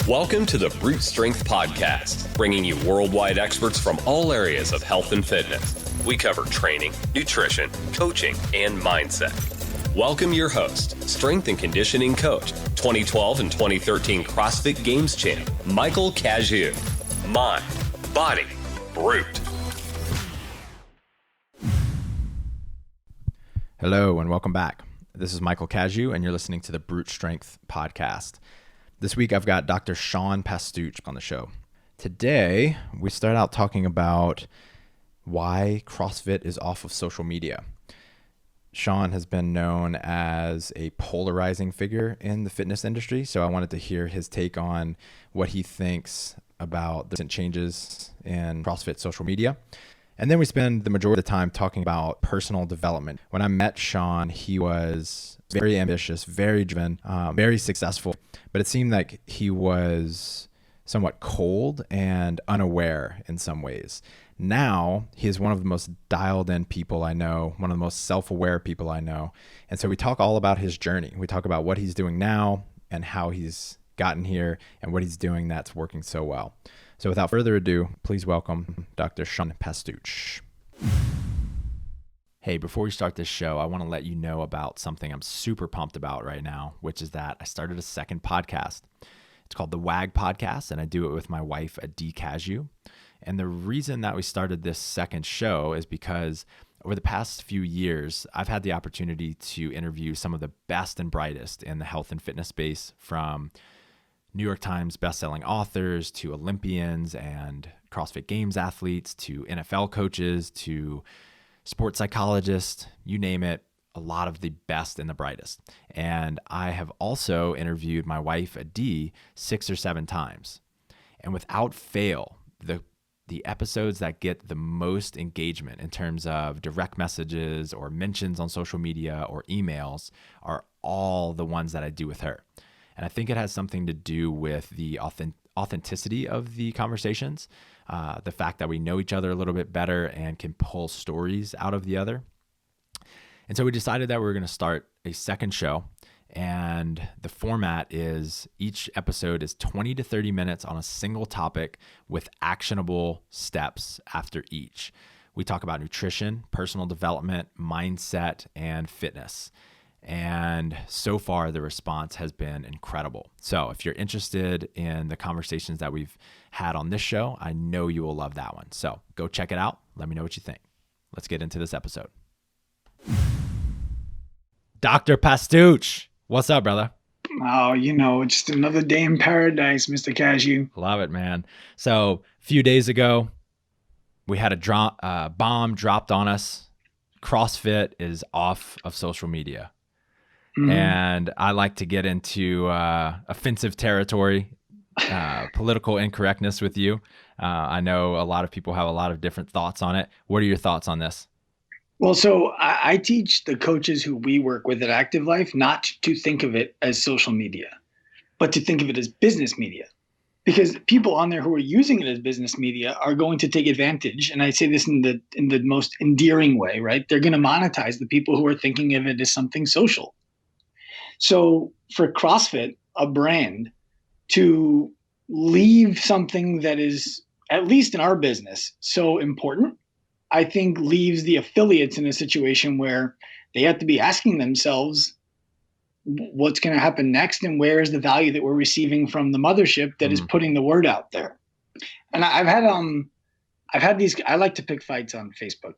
Welcome to the Brute Strength Podcast, bringing you worldwide experts from all areas of health and fitness. We cover training, nutrition, coaching, and mindset. Welcome your host, strength and conditioning coach, 2012 and 2013 CrossFit Games champ, Michael Cazue. Mind, body, brute. Hello and welcome back. This is Michael Cazue and you're listening to the Brute Strength Podcast. This week I've got Dr. Pastuch on the show. Today we start out talking about why CrossFit is off of social media. Sean has been known as a polarizing figure in the fitness industry, so I wanted to hear his take on what he thinks about the recent changes in CrossFit social media. And then we spend the majority of the time talking about personal development. When I met Sean, he was very ambitious, very driven, very successful, but it seemed like he was somewhat cold and unaware in some ways. Now, he is one of the most dialed in people I know, one of the most self-aware people I know. And so we talk all about his journey. We talk about what he's doing now and how he's gotten here and what he's doing that's working so well. So without further ado, please welcome Dr. Pastuch. Hey, before we start this show, I want to let you know about something I'm super pumped about right now, which is that I started a second podcast. It's called the WAG Podcast, and I do it with my wife, Adi Cazue. And the reason that we started this second show is because over the past few years, I've had the opportunity to interview some of the best and brightest in the health and fitness space, from New York Times bestselling authors to Olympians and CrossFit Games athletes to NFL coaches to sports psychologists, you name it, a lot of the best and the brightest. And I have also interviewed my wife, Adi, 6 or 7 times. And without fail, the episodes that get the most engagement in terms of direct messages or mentions on social media or emails are all the ones that I do with her. And I think it has something to do with the authenticity of the conversations, the fact that we know each other a little bit better and can pull stories out of the other. And so we decided that we were going to start a second show. And the format is each episode is 20 to 30 minutes on a single topic with actionable steps after each. We talk about nutrition, personal development, mindset, and fitness. And so far, the response has been incredible. So if you're interested in the conversations that we've had on this show, I know you will love that one. So go check it out. Let me know what you think. Let's get into this episode. Dr. Pastuch, what's up, brother? Oh, just another day in paradise, Mr. Cazue. Love it, man. So a few days ago, we had a bomb dropped on us. CrossFit is off of social media. Mm-hmm. And I like to get into offensive territory, political incorrectness with you. I know a lot of people have a lot of different thoughts on it. What are your thoughts on this? Well, so I teach the coaches who we work with at Active Life not to think of it as social media, but to think of it as business media. Because people on there who are using it as business media are going to take advantage. And I say this in the most endearing way, right? They're going to monetize the people who are thinking of it as something social. So for CrossFit, a brand, to leave something that is, at least in our business, so important, I think leaves the affiliates in a situation where they have to be asking themselves what's going to happen next and where is the value that we're receiving from the mothership that is putting the word out there. And I've had these, I like to pick fights on Facebook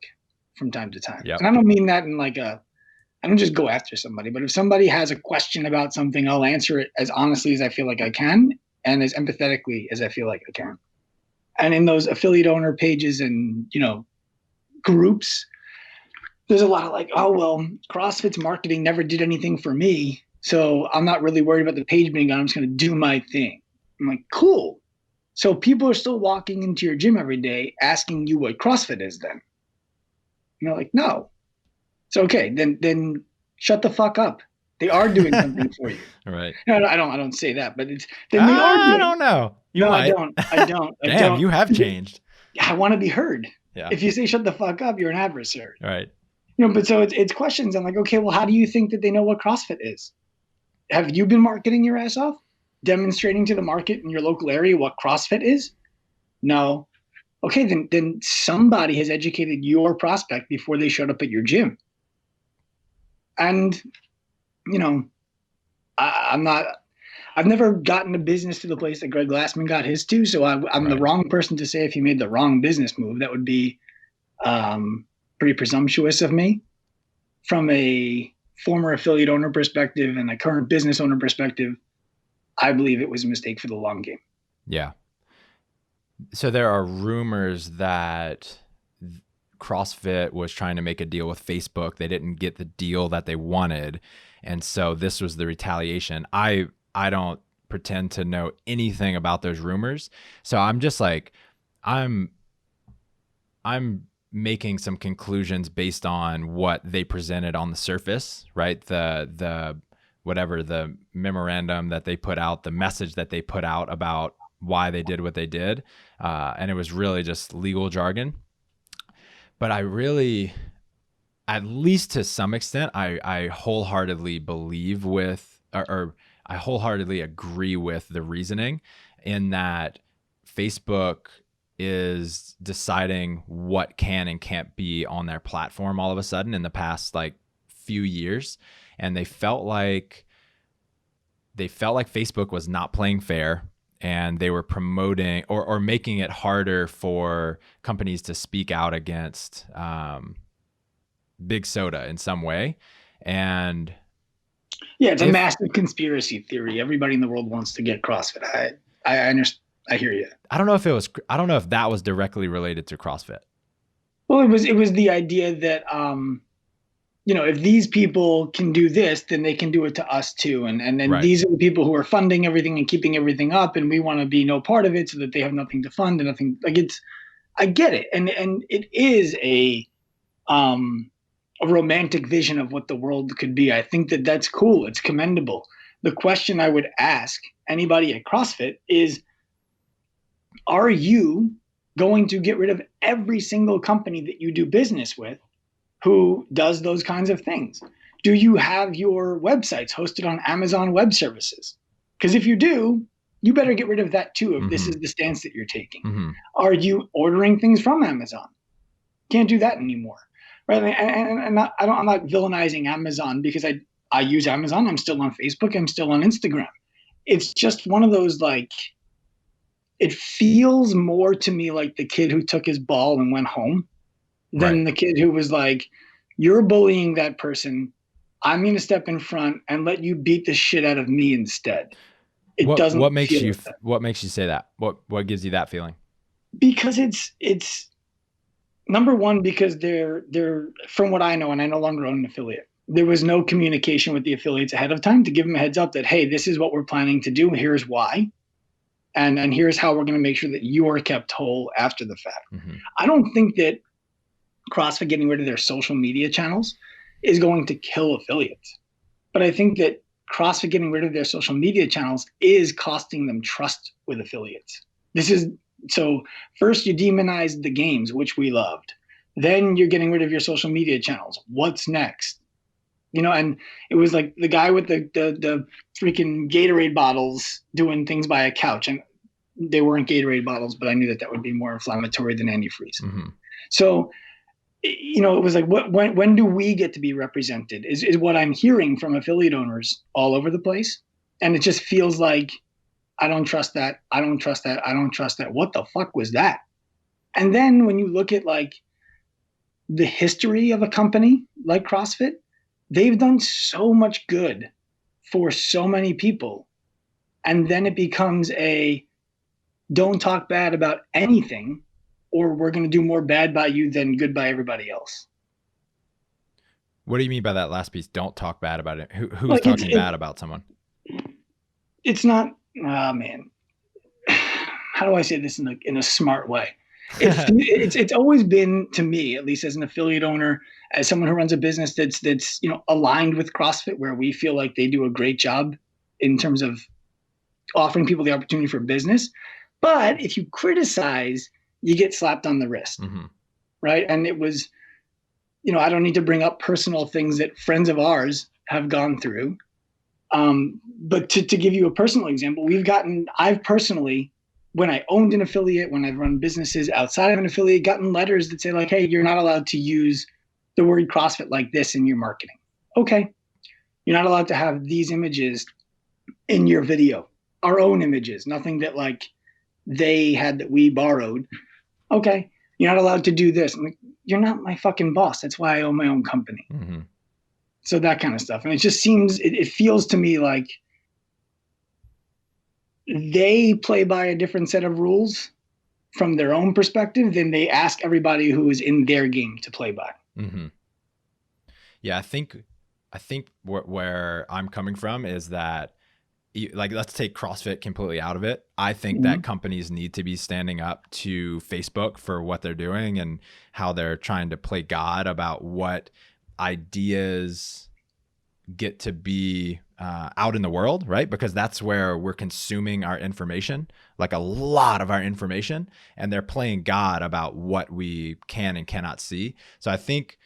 from time to time. Yep. And I don't mean that in I don't just go after somebody, but if somebody has a question about something, I'll answer it as honestly as I feel like I can and as empathetically as I feel like I can. And in those affiliate owner pages and, groups, there's a lot of oh, well, CrossFit's marketing never did anything for me, so I'm not really worried about the page being gone. I'm just going to do my thing. I'm like, cool. So people are still walking into your gym every day asking you what CrossFit is then. And you're like, no. So, okay, then shut the fuck up. They are doing something for you. Right. No, I don't say that, but it's then they are doing. I don't know. I don't. Damn, you have changed. I want to be heard. Yeah. If you say shut the fuck up, you're an adversary. Right. But so it's questions. I'm like, okay, well, how do you think that they know what CrossFit is? Have you been marketing your ass off? demonstrating to the market in your local area what CrossFit is? No. Okay, then somebody has educated your prospect before they showed up at your gym. And, you know, I've never gotten a business to the place that Greg Glassman got his to. So I'm the wrong person to say if he made the wrong business move. That would be pretty presumptuous of me. From a former affiliate owner perspective and a current business owner perspective, I believe it was a mistake for the long game. Yeah. So there are rumors that CrossFit was trying to make a deal with Facebook. They didn't get the deal that they wanted. And so this was the retaliation. I don't pretend to know anything about those rumors. So I'm just like, I'm making some conclusions based on what they presented on the surface, right? The whatever the memorandum that they put out, the message that they put out about why they did what they did. And it was really just legal jargon. But I really, at least to some extent, I wholeheartedly believe with, or I wholeheartedly agree with the reasoning in that Facebook is deciding what can and can't be on their platform all of a sudden in the past like few years. And they felt like Facebook was not playing fair, and they were promoting or making it harder for companies to speak out against Big Soda in some way. And yeah, it's a massive conspiracy theory. Everybody in the world wants to get CrossFit. I understand. I hear you. I don't know if that was directly related to CrossFit. Well, it was the idea that if these people can do this, then they can do it to us too. And then Right. These are the people who are funding everything and keeping everything up, and we want to be no part of it so that they have nothing to fund and nothing. Like I get it. And it is a romantic vision of what the world could be. I think that that's cool. It's commendable. The question I would ask anybody at CrossFit is, are you going to get rid of every single company that you do business with who does those kinds of things? Do you have your websites hosted on Amazon Web Services? Because if you do, you better get rid of that too, if this is the stance that you're taking. Mm-hmm. Are you ordering things from Amazon? Can't do that anymore, right? And I'm not villainizing Amazon because I use Amazon. I'm still on Facebook. I'm still on Instagram. It's just one of those, like, it feels more to me like the kid who took his ball and went home than the kid who was like, you're bullying that person. I'm going to step in front and let you beat the shit out of me instead. What makes you say that? What gives you that feeling? Because it's number one, because they're from what I know, and I no longer own an affiliate, there was no communication with the affiliates ahead of time to give them a heads up that, hey, this is what we're planning to do. Here's why. And here's how we're going to make sure that you are kept whole after the fact. Mm-hmm. I don't think that CrossFit getting rid of their social media channels is going to kill affiliates. But I think that CrossFit getting rid of their social media channels is costing them trust with affiliates. So first you demonized the games, which we loved. Then you're getting rid of your social media channels. What's next? And it was like the guy with the freaking Gatorade bottles doing things by a couch. And they weren't Gatorade bottles, but I knew that would be more inflammatory than antifreeze. Mm-hmm. So, it was like, when do we get to be represented is what I'm hearing from affiliate owners all over the place. And it just feels like, I don't trust that. I don't trust that. I don't trust that. What the fuck was that? And then when you look at like the history of a company like CrossFit, they've done so much good for so many people. And then it becomes don't talk bad about anything, or we're going to do more bad by you than good by everybody else. What do you mean by that last piece? Don't talk bad about it. Who's talking bad about someone? It's not, man. How do I say this in a smart way? It's always been, to me, at least as an affiliate owner, as someone who runs a business that's aligned with CrossFit, where we feel like they do a great job in terms of offering people the opportunity for business. But if you criticize, you get slapped on the wrist, mm-hmm. right? And it was, I don't need to bring up personal things that friends of ours have gone through, But to give you a personal example, I've personally, when I owned an affiliate, when I've run businesses outside of an affiliate, gotten letters that say like, hey, you're not allowed to use the word CrossFit like this in your marketing. Okay. You're not allowed to have these images in your video, our own images, nothing that like they had that we borrowed. Okay. You're not allowed to do this. I'm like, you're not my fucking boss. That's why I own my own company. Mm-hmm. So that kind of stuff. And it just seems, it feels to me like they play by a different set of rules from their own perspective than they ask everybody who is in their game to play by. Mm-hmm. Yeah, I think where I'm coming from is that, like, let's take CrossFit completely out of it. I think that companies need to be standing up to Facebook for what they're doing and how they're trying to play God about what ideas get to be out in the world, right? Because that's where we're consuming our information, like a lot of our information, and they're playing God about what we can and cannot see. So I think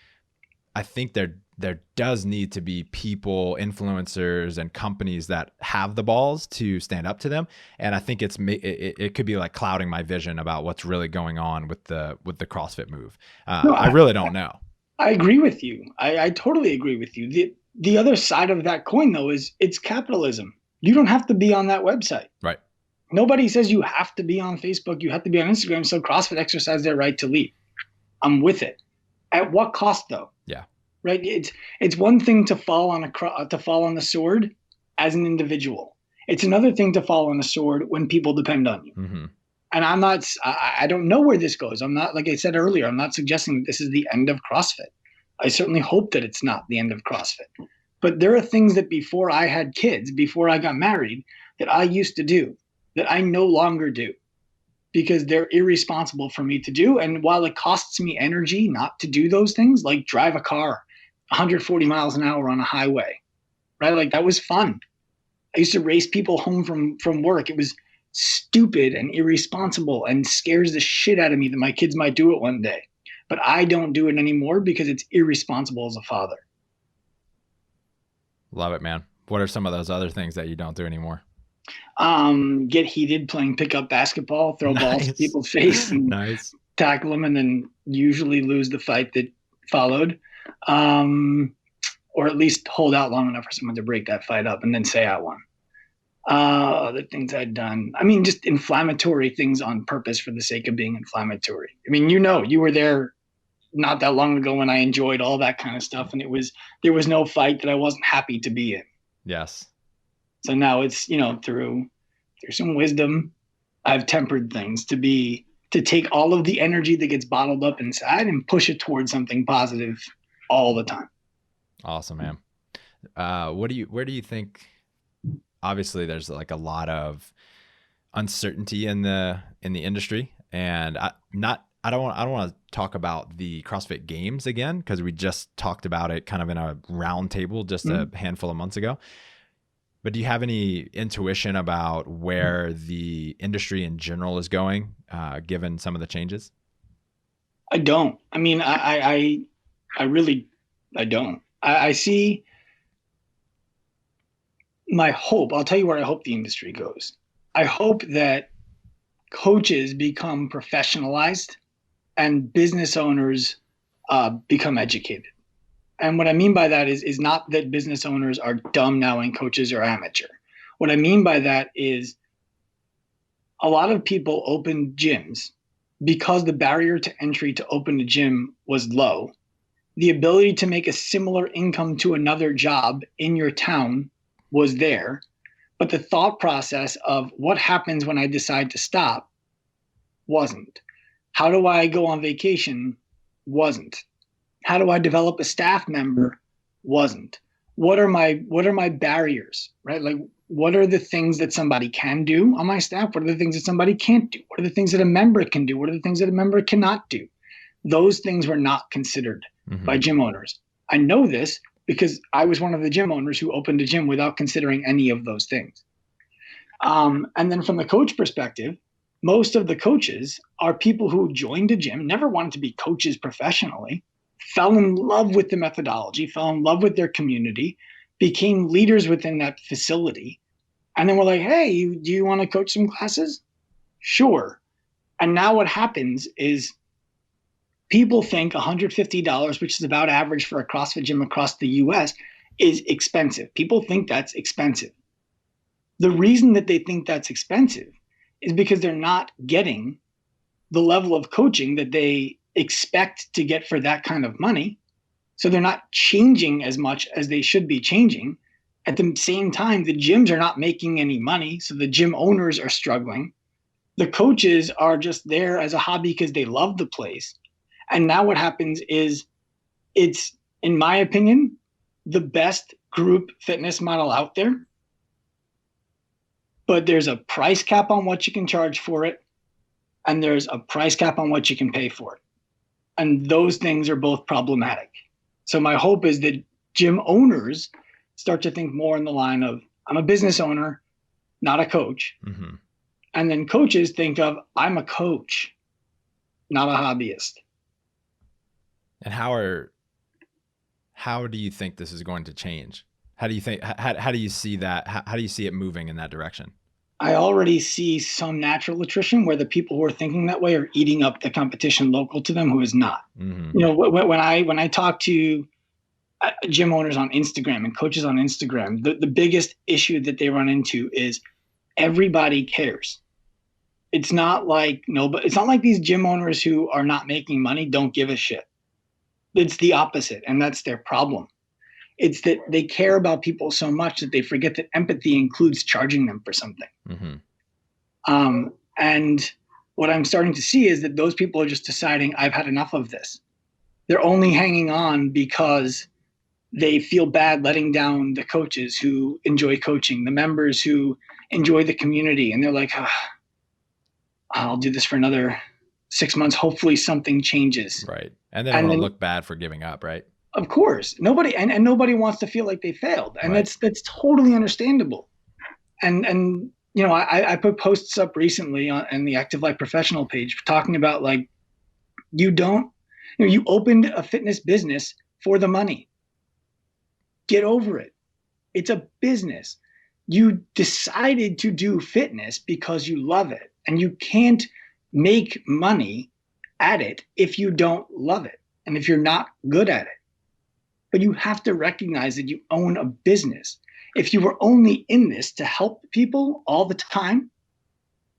there does need to be people, influencers, and companies that have the balls to stand up to them. And I think it could be like clouding my vision about what's really going on with the CrossFit move. No, I really don't know. I agree with you. I totally agree with you. The other side of that coin, though, is it's capitalism. You don't have to be on that website. Right. Nobody says you have to be on Facebook. You have to be on Instagram. So CrossFit exercise their right to leave. I'm with it. At what cost, though? Yeah. Right. It's one thing to fall on the sword as an individual. It's another thing to fall on the sword when people depend on you. Mm-hmm. And I don't know where this goes. I'm not, like I said earlier, I'm not suggesting that this is the end of CrossFit. I certainly hope that it's not the end of CrossFit. But there are things that before I had kids, before I got married, that I used to do that I no longer do because they're irresponsible for me to do. And while it costs me energy not to do those things, like drive a car 140 miles an hour on a highway, right? Like that was fun. I used to race people home from work. It was stupid and irresponsible and scares the shit out of me that my kids might do it one day. But I don't do it anymore because it's irresponsible as a father. Love it, man. What are some of those other things that you don't do anymore? Get heated playing pickup basketball, throw balls to people's face and tackle them, and then usually lose the fight that followed. Or at least hold out long enough for someone to break that fight up and then say I won. Other things I'd done. I mean, just inflammatory things on purpose for the sake of being inflammatory. I mean, you were there not that long ago when I enjoyed all that kind of stuff, and there was no fight that I wasn't happy to be in. Yes. So now it's, through some wisdom, I've tempered things to take all of the energy that gets bottled up inside and push it towards something positive all the time. Awesome, man. Where do you think, obviously there's like a lot of uncertainty in the industry, and I don't want to talk about the CrossFit Games again, because we just talked about it kind of in a round table just a handful of months ago. But do you have any intuition about where the industry in general is going, given some of the changes? I don't. I mean, I really don't. I see my hope. I'll tell you where I hope the industry goes. I hope that coaches become professionalized and business owners become educated. And what I mean by that is not that business owners are dumb now and coaches are amateur. What I mean by that is a lot of people opened gyms because the barrier to entry to open a gym was low. The ability to make a similar income to another job in your town was there. But the thought process of what happens when I decide to stop wasn't. How do I go on vacation? Wasn't. How do I develop a staff member? Wasn't. What are my barriers, right? Like, what are the things that somebody can do on my staff? What are the things that somebody can't do? What are the things that a member can do? What are the things that a member cannot do? Those things were not considered by gym owners. I know this because I was one of the gym owners who opened a gym without considering any of those things. And then from the coach perspective, most of the coaches are people who joined a gym, never wanted to be coaches professionally, fell in love with the methodology, fell in love with their community, became leaders within that facility. And then we're like, hey, do you want to coach some classes? Sure. And now what happens is people think $150, which is about average for a CrossFit gym across the US, is expensive. People think that's expensive. The reason that they think that's expensive is because they're not getting the level of coaching that they expect to get for that kind of money. So they're not changing as much as they should be changing. At the same time, the gyms are not making any money. So the gym owners are struggling. The coaches are just there as a hobby because they love the place. And now what happens is it's, in my opinion, the best group fitness model out there. But there's a price cap on what you can charge for it. And there's a price cap on what you can pay for it. And those things are both problematic. So my hope is that gym owners start to think more in the line of, I'm a business owner, not a coach. Mm-hmm. And then coaches think of, I'm a coach, not a hobbyist. And how do you think this is going to change? How do you see that? How do you see it moving in that direction? I already see some natural attrition where the people who are thinking that way are eating up the competition local to them who is not. Mm-hmm. You know, when I talk to gym owners on Instagram and coaches on Instagram, the biggest issue that they run into is everybody cares. It's not like these gym owners who are not making money don't give a shit. It's the opposite, and that's their problem. It's that they care about people so much that they forget that empathy includes charging them for something. Mm-hmm. And what I'm starting to see is that those people are just deciding, I've had enough of this. They're only hanging on because they feel bad letting down the coaches who enjoy coaching, the members who enjoy the community. And they're like, I'll do this for another 6 months. Hopefully something changes. Right. And then it'll look bad for giving up, right? Of course, nobody nobody wants to feel like they failed, and right. that's totally understandable. And you know, I put posts up recently on the Active Life Professional page talking about, like, you opened a fitness business for the money. Get over it. It's a business. You decided to do fitness because you love it, and you can't make money at it if you don't love it and if you're not good at it. But you have to recognize that you own a business. If you were only in this to help people all the time,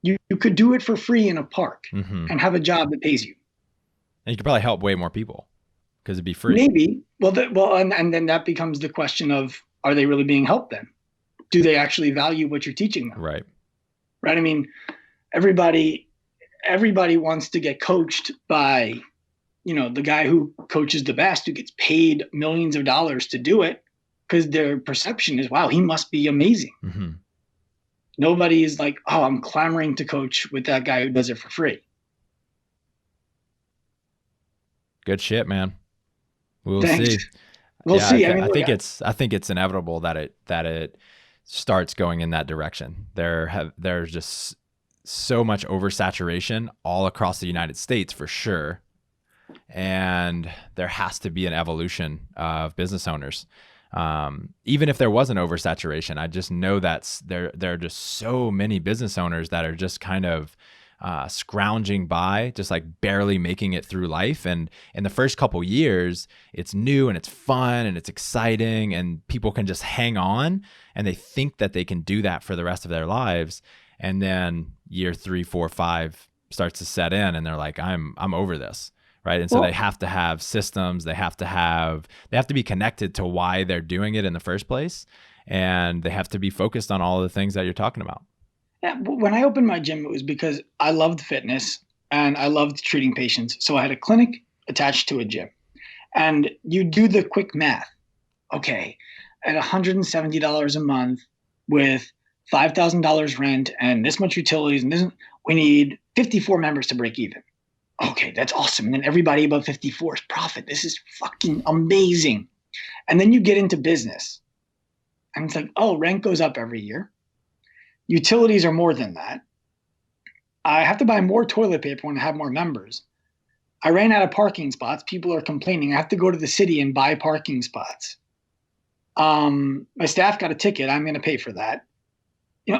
you could do it for free in a park mm-hmm. and have a job that pays you. And you could probably help way more people because it'd be free. Maybe. And then that becomes the question of, are they really being helped then? Do they actually value what you're teaching them? Right. Right. I mean, everybody wants to get coached by, you know, the guy who coaches the best, who gets paid millions of dollars to do it, because their perception is, wow, he must be amazing. Mm-hmm. Nobody is like, oh, I'm clamoring to coach with that guy who does it for free. Good shit, man. We'll Thanks. see. We'll see. I think it's inevitable that it starts going in that direction. There's just so much oversaturation all across the United States for sure. And there has to be an evolution of business owners. Even if there was an oversaturation, I just know that there are just so many business owners that are just kind of scrounging by, just like barely making it through life. And in the first couple years, it's new and it's fun and it's exciting and people can just hang on and they think that they can do that for the rest of their lives. And then year 3, 4, 5 starts to set in and they're like, I'm over this. Right. And so they have to have systems. They have to be connected to why they're doing it in the first place. And they have to be focused on all of the things that you're talking about. Yeah. When I opened my gym, it was because I loved fitness and I loved treating patients. So I had a clinic attached to a gym. And you do the quick math. Okay. At $170 a month with $5,000 rent and this much utilities and we need 54 members to break even. Okay, that's awesome. And then everybody above 54 is profit. This is fucking amazing. And then you get into business. And it's like, oh, rent goes up every year. Utilities are more than that. I have to buy more toilet paper when I have more members. I ran out of parking spots. People are complaining. I have to go to the city and buy parking spots. My staff got a ticket. I'm going to pay for that.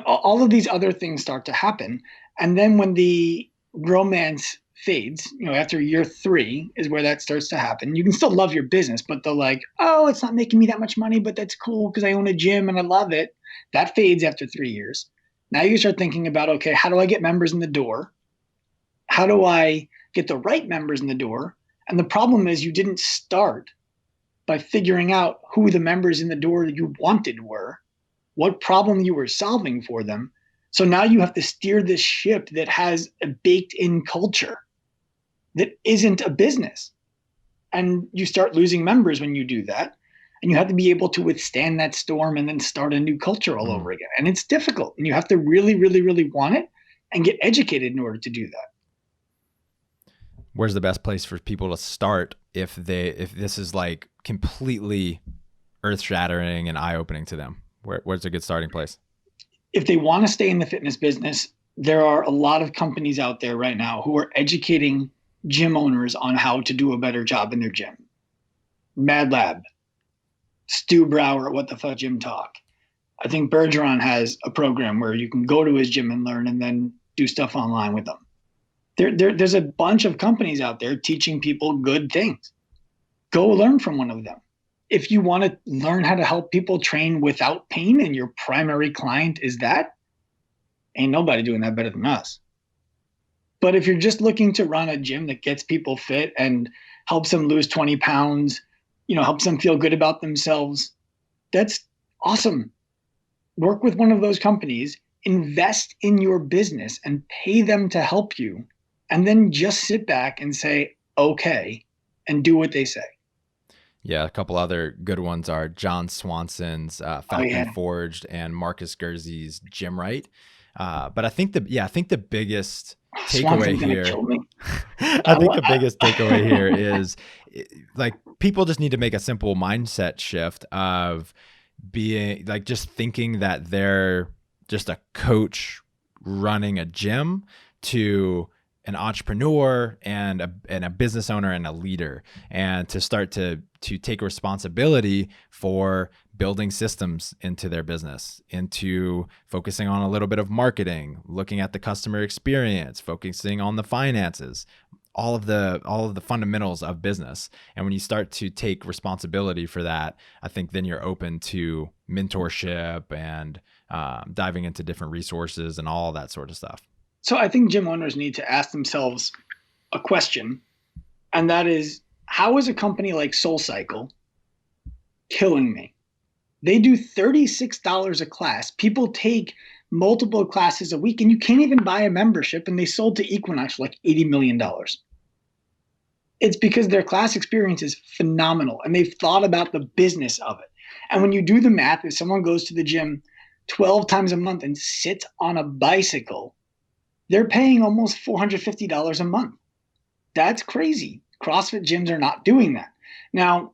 All of these other things start to happen. And then when the romance fades, after year 3 is where that starts to happen. You can still love your business, but they're like, oh, it's not making me that much money, but that's cool because I own a gym and I love it. That fades after 3 years. Now you start thinking about, okay, how do I get members in the door? How do I get the right members in the door? And the problem is you didn't start by figuring out who the members in the door that you wanted were, what problem you were solving for them. So now you have to steer this ship that has a baked-in culture that isn't a business. And you start losing members when you do that. And you have to be able to withstand that storm and then start a new culture all over again. And it's difficult. And you have to really, really, really want it and get educated in order to do that. Where's the best place for people to start if this is like completely earth-shattering and eye-opening to them? Where's a good starting place? If they want to stay in the fitness business, there are a lot of companies out there right now who are educating gym owners on how to do a better job in their gym. Mad Lab, Stu Brower at What the Fuck Gym Talk. I think Bergeron has a program where you can go to his gym and learn and then do stuff online with them. There's a bunch of companies out there teaching people good things. Go learn from one of them. If you want to learn how to help people train without pain and your primary client is that, ain't nobody doing that better than us. But if you're just looking to run a gym that gets people fit and helps them lose 20 pounds, helps them feel good about themselves, that's awesome. Work with one of those companies, invest in your business and pay them to help you. And then just sit back and say, okay, and do what they say. Yeah, a couple other good ones are John Swanson's Factory Forged and Marcus Guerzy's Gym Right. But I think the biggest takeaway here, the biggest takeaway here is like people just need to make a simple mindset shift of being like just thinking that they're just a coach running a gym to an entrepreneur and a business owner and a leader, and to start to take responsibility for building systems into their business, into focusing on a little bit of marketing, looking at the customer experience, focusing on the finances, all of the fundamentals of business. And when you start to take responsibility for that, I think then you're open to mentorship and diving into different resources and all that sort of stuff. So I think gym owners need to ask themselves a question, and that is, how is a company like SoulCycle killing me? They do $36 a class. People take multiple classes a week, and you can't even buy a membership, and they sold to Equinox for like $80 million. It's because their class experience is phenomenal, and they've thought about the business of it. And when you do the math, if someone goes to the gym 12 times a month and sits on a bicycle, they're paying almost $450 a month. That's crazy. CrossFit gyms are not doing that. Now,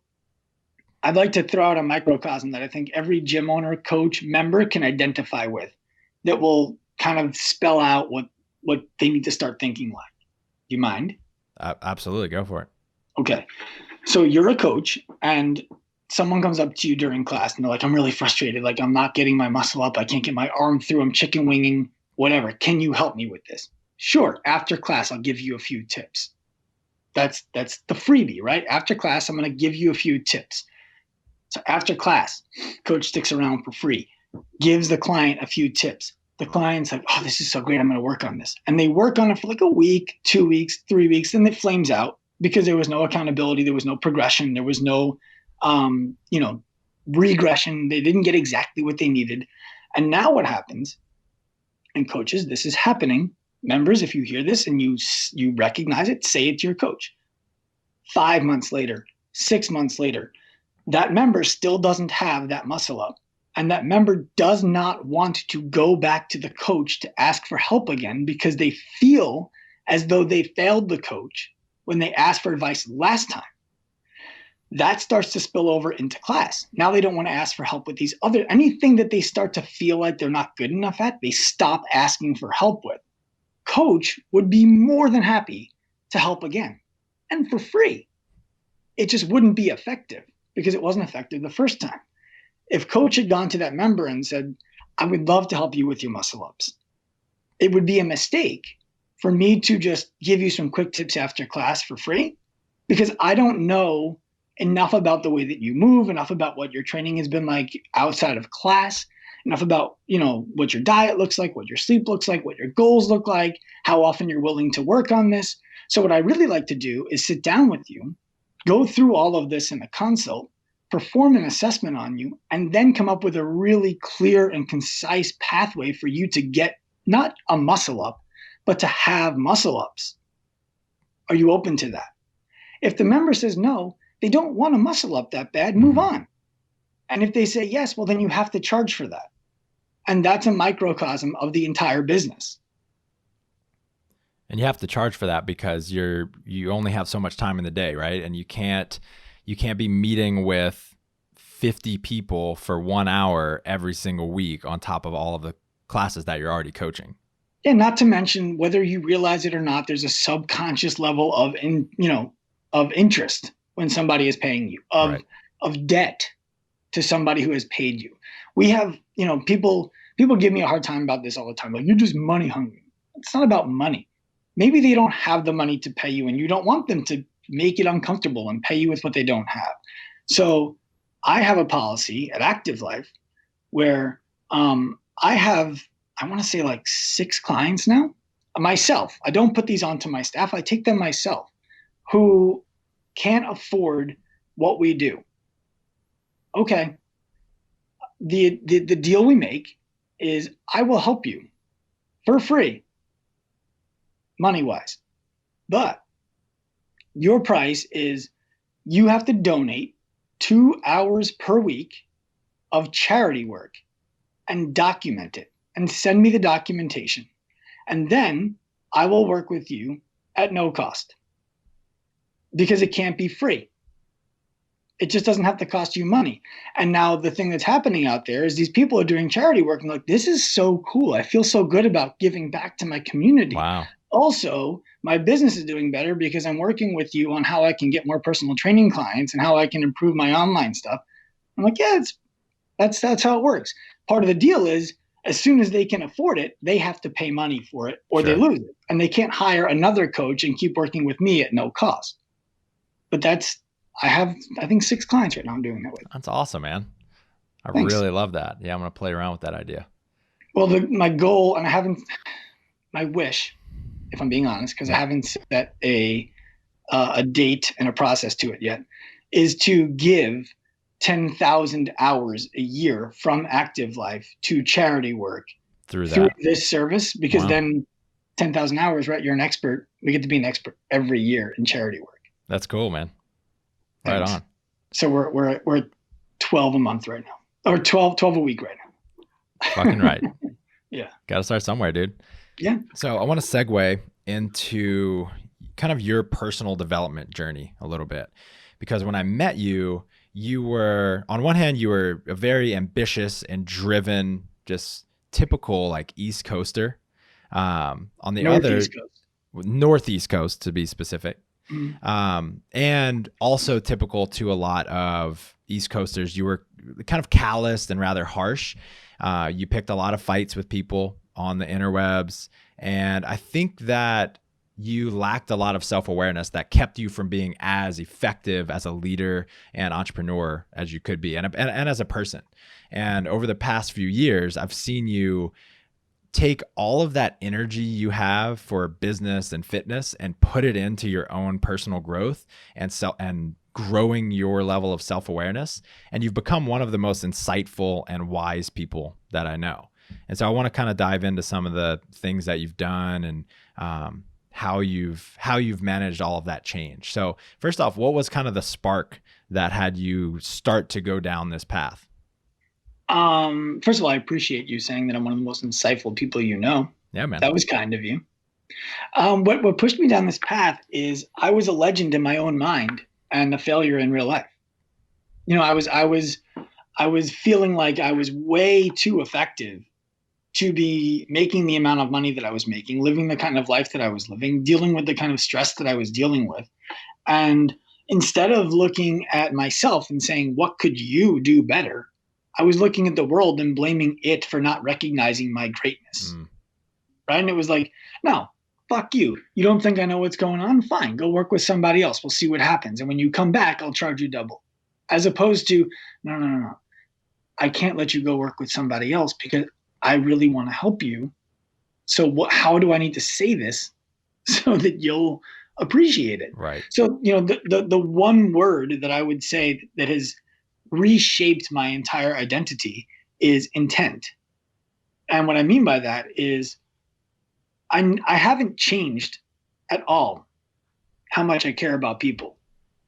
I'd like to throw out a microcosm that I think every gym owner, coach, member can identify with that will kind of spell out what they need to start thinking like. Do you mind? Absolutely. Go for it. Okay. So you're a coach and someone comes up to you during class and they're like, I'm really frustrated. Like, I'm not getting my muscle up. I can't get my arm through. I'm chicken winging. Whatever. Can you help me with this? Sure. After class, I'll give you a few tips. That's the freebie, right? After class, I'm going to give you a few tips. So after class, coach sticks around for free, gives the client a few tips. The client's like, oh, this is so great. I'm going to work on this. And they work on it for like a week, 2 weeks, 3 weeks, then it flames out because there was no accountability. There was no progression. There was no, regression. They didn't get exactly what they needed. And now what happens? And coaches, this is happening. Members, if you hear this and you recognize it, say it to your coach. 5 months later, 6 months later, that member still doesn't have that muscle up. And that member does not want to go back to the coach to ask for help again because they feel as though they failed the coach when they asked for advice last time. That starts to spill over into class. Now they don't want to ask for help with anything that they start to feel like they're not good enough at, they stop asking for help with. Coach would be more than happy to help again and for free. It just wouldn't be effective because it wasn't effective the first time. If coach had gone to that member and said, I would love to help you with your muscle ups, it would be a mistake for me to just give you some quick tips after class for free, because I don't know enough about the way that you move, enough about what your training has been like outside of class, enough about, what your diet looks like, what your sleep looks like, what your goals look like, how often you're willing to work on this. So what I really like to do is sit down with you, go through all of this in a consult, perform an assessment on you, and then come up with a really clear and concise pathway for you to get not a muscle up, but to have muscle ups. Are you open to that? If the member says no, they don't want a muscle up that bad, move on. And if they say yes, well, then you have to charge for that. And that's a microcosm of the entire business. And you have to charge for that because you only have so much time in the day, right? And you can't be meeting with 50 people for 1 hour every single week on top of all of the classes that you're already coaching. Yeah, not to mention, whether you realize it or not, there's a subconscious level of interest when somebody is paying you, of debt to somebody who has paid you. We have, people give me a hard time about this all the time. Like, you're just money hungry. It's not about money. Maybe they don't have the money to pay you and you don't want them to make it uncomfortable and pay you with what they don't have. So I have a policy at Active Life where I have, I want to say like 6 clients now, myself. I don't put these onto my staff. I take them myself, who can't afford what we do. Okay. The deal we make is I will help you for free, money-wise. But your price is you have to donate 2 hours per week of charity work and document it and send me the documentation. And then I will work with you at no cost, because it can't be free. It just doesn't have to cost you money. And now the thing that's happening out there is these people are doing charity work and like, this is so cool. I feel so good about giving back to my community. Wow. Also, my business is doing better because I'm working with you on how I can get more personal training clients and how I can improve my online stuff. I'm like, yeah, that's how it works. Part of the deal is, as soon as they can afford it, they have to pay money for it or they lose it. And they can't hire another coach and keep working with me at no cost. But I have 6 clients right now I'm doing that with. That's awesome, man. Thanks. Really love that. Yeah, I'm going to play around with that idea. Well, my goal, and my wish, if I'm being honest, because I haven't set a date and a process to it yet, is to give 10,000 hours a year from Active Life to charity work through this service, because then 10,000 hours, right? You're an expert. We get to be an expert every year in charity work. That's cool, man. Right on. So we're at 12 a month right now, or 12 a week right now. Fucking right. Yeah. Got to start somewhere, dude. Yeah. So I want to segue into kind of your personal development journey a little bit, because when I met you, you were, on one hand, you were a very ambitious and driven, just typical like East Coaster. On the Northeast Coast to be specific. And also typical to a lot of East Coasters, you were kind of calloused and rather harsh. You picked a lot of fights with people on the interwebs. And I think that you lacked a lot of self-awareness that kept you from being as effective as a leader and entrepreneur as you could be, and as a person. And over the past few years, I've seen you take all of that energy you have for business and fitness and put it into your own personal growth and growing your level of self-awareness. And you've become one of the most insightful and wise people that I know. And so I want to kind of dive into some of the things that you've done and how you've managed all of that change. So first off, what was kind of the spark that had you start to go down this path? First of all, I appreciate you saying that I'm one of the most insightful people you know. Yeah, man. That was kind of you. What pushed me down this path is I was a legend in my own mind and a failure in real life. I was feeling like I was way too effective to be making the amount of money that I was making, living the kind of life that I was living, dealing with the kind of stress that I was dealing with. And instead of looking at myself and saying, what could you do better? I was looking at the world and blaming it for not recognizing my greatness. Right. And it was like, no, fuck you. You don't think I know what's going on? Fine. Go work with somebody else. We'll see what happens. And when you come back, I'll charge you double. As opposed to, no. I can't let you go work with somebody else because I really want to help you. So how do I need to say this so that you'll appreciate it? Right. So, the one word that I would say that has reshaped my entire identity is intent. And what I mean by that is I haven't changed at all how much I care about people.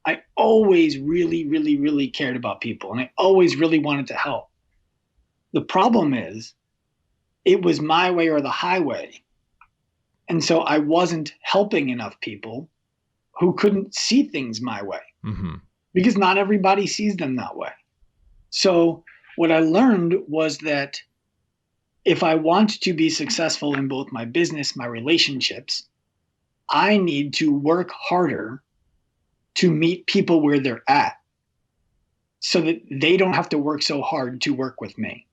I always really, really, really cared about people, and I always really wanted to help. The problem is it was my way or the highway. And so I wasn't helping enough people who couldn't see things my way, because not everybody sees them that way. So what I learned was that if I want to be successful in both my business, my relationships, I need to work harder to meet people where they're at so that they don't have to work so hard to work with me.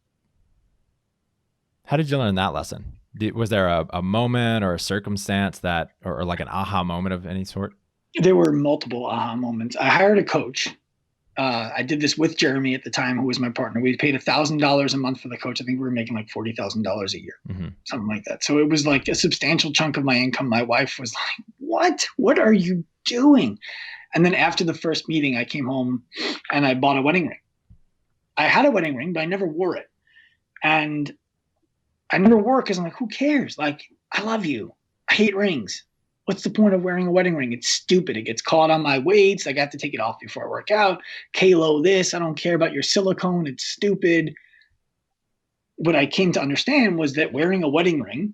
How did you learn that lesson? Was there a moment or a circumstance that, or like an aha moment of any sort? There were multiple aha moments. I hired a coach. I did this with Jeremy at the time, who was my partner. We paid $1,000 a month for the coach. I think we were making like $40,000 a year, something like that. So it was like a substantial chunk of my income. My wife was like, what are you doing? And then after the first meeting, I came home and I bought a wedding ring. I had a wedding ring, but I never wore it. And I never wore it because I'm like, who cares? Like, I love you. I hate rings. What's the point of wearing a wedding ring? It's stupid. It gets caught on my weights. Like, I have to take it off before I work out. Kalo this. I don't care about your silicone. It's stupid. What I came to understand was that wearing a wedding ring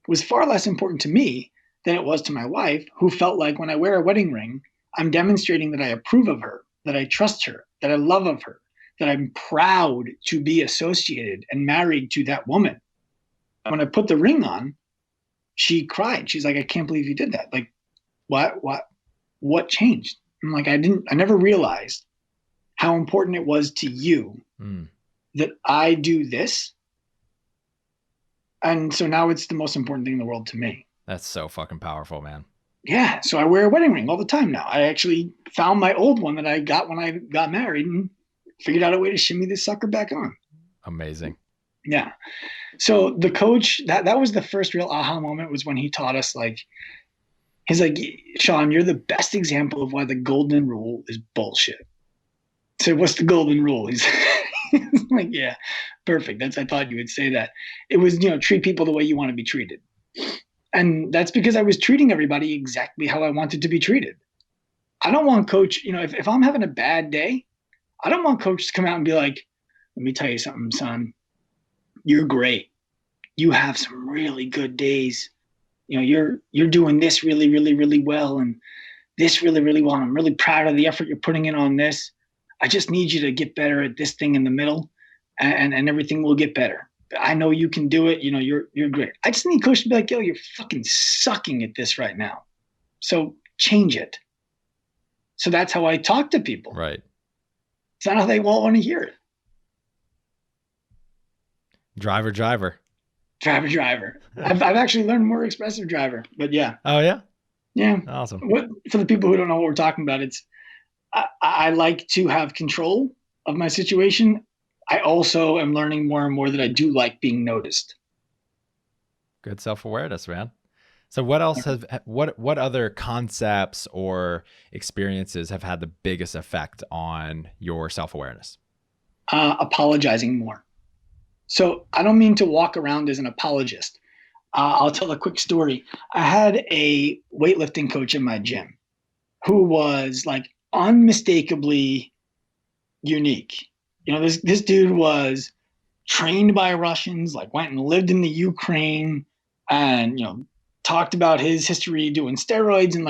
was far less important to me than it was to my wife, who felt like when I wear a wedding ring, I'm demonstrating that I approve of her, that I trust her, that I love of her, that I'm proud to be associated and married to that woman. And when I put the ring on, she cried. She's like, I can't believe you did that. Like, what changed? I'm like, I never realized how important it was to you that I do this. And so now it's the most important thing in the world to me. That's so fucking powerful, man. Yeah. So I wear a wedding ring all the time now. I actually found my old one that I got when I got married and figured out a way to shimmy this sucker back on. Amazing. Yeah. So the coach, that was the first real aha moment, was when he taught us, like, he's like, Sean, you're the best example of why the golden rule is bullshit. So what's the golden rule? He's like, yeah, perfect. I thought you would say that. It was, treat people the way you want to be treated. And that's because I was treating everybody exactly how I wanted to be treated. I don't want coach, if I'm having a bad day, I don't want coach to come out and be like, let me tell you something, son. You're great. You have some really good days. You're doing this really, really, really well, and this really, really well. I'm really proud of the effort you're putting in on this. I just need you to get better at this thing in the middle, and everything will get better. I know you can do it. You're great. I just need coach to be like, yo, you're fucking sucking at this right now. So change it. So that's how I talk to people. Right. It's not how they all want to hear it. Driver. Driver. I've actually learned more expressive driver, but yeah. Oh yeah? Yeah. Awesome. For the people who don't know what we're talking about, I like to have control of my situation. I also am learning more and more that I do like being noticed. Good self-awareness, man. So what else what other concepts or experiences have had the biggest effect on your self-awareness? Apologizing more. So I don't mean to walk around as an apologist. I'll tell a quick story. I had a weightlifting coach in my gym who was like unmistakably unique. This dude was trained by Russians, like went and lived in the Ukraine, and talked about his history doing steroids, and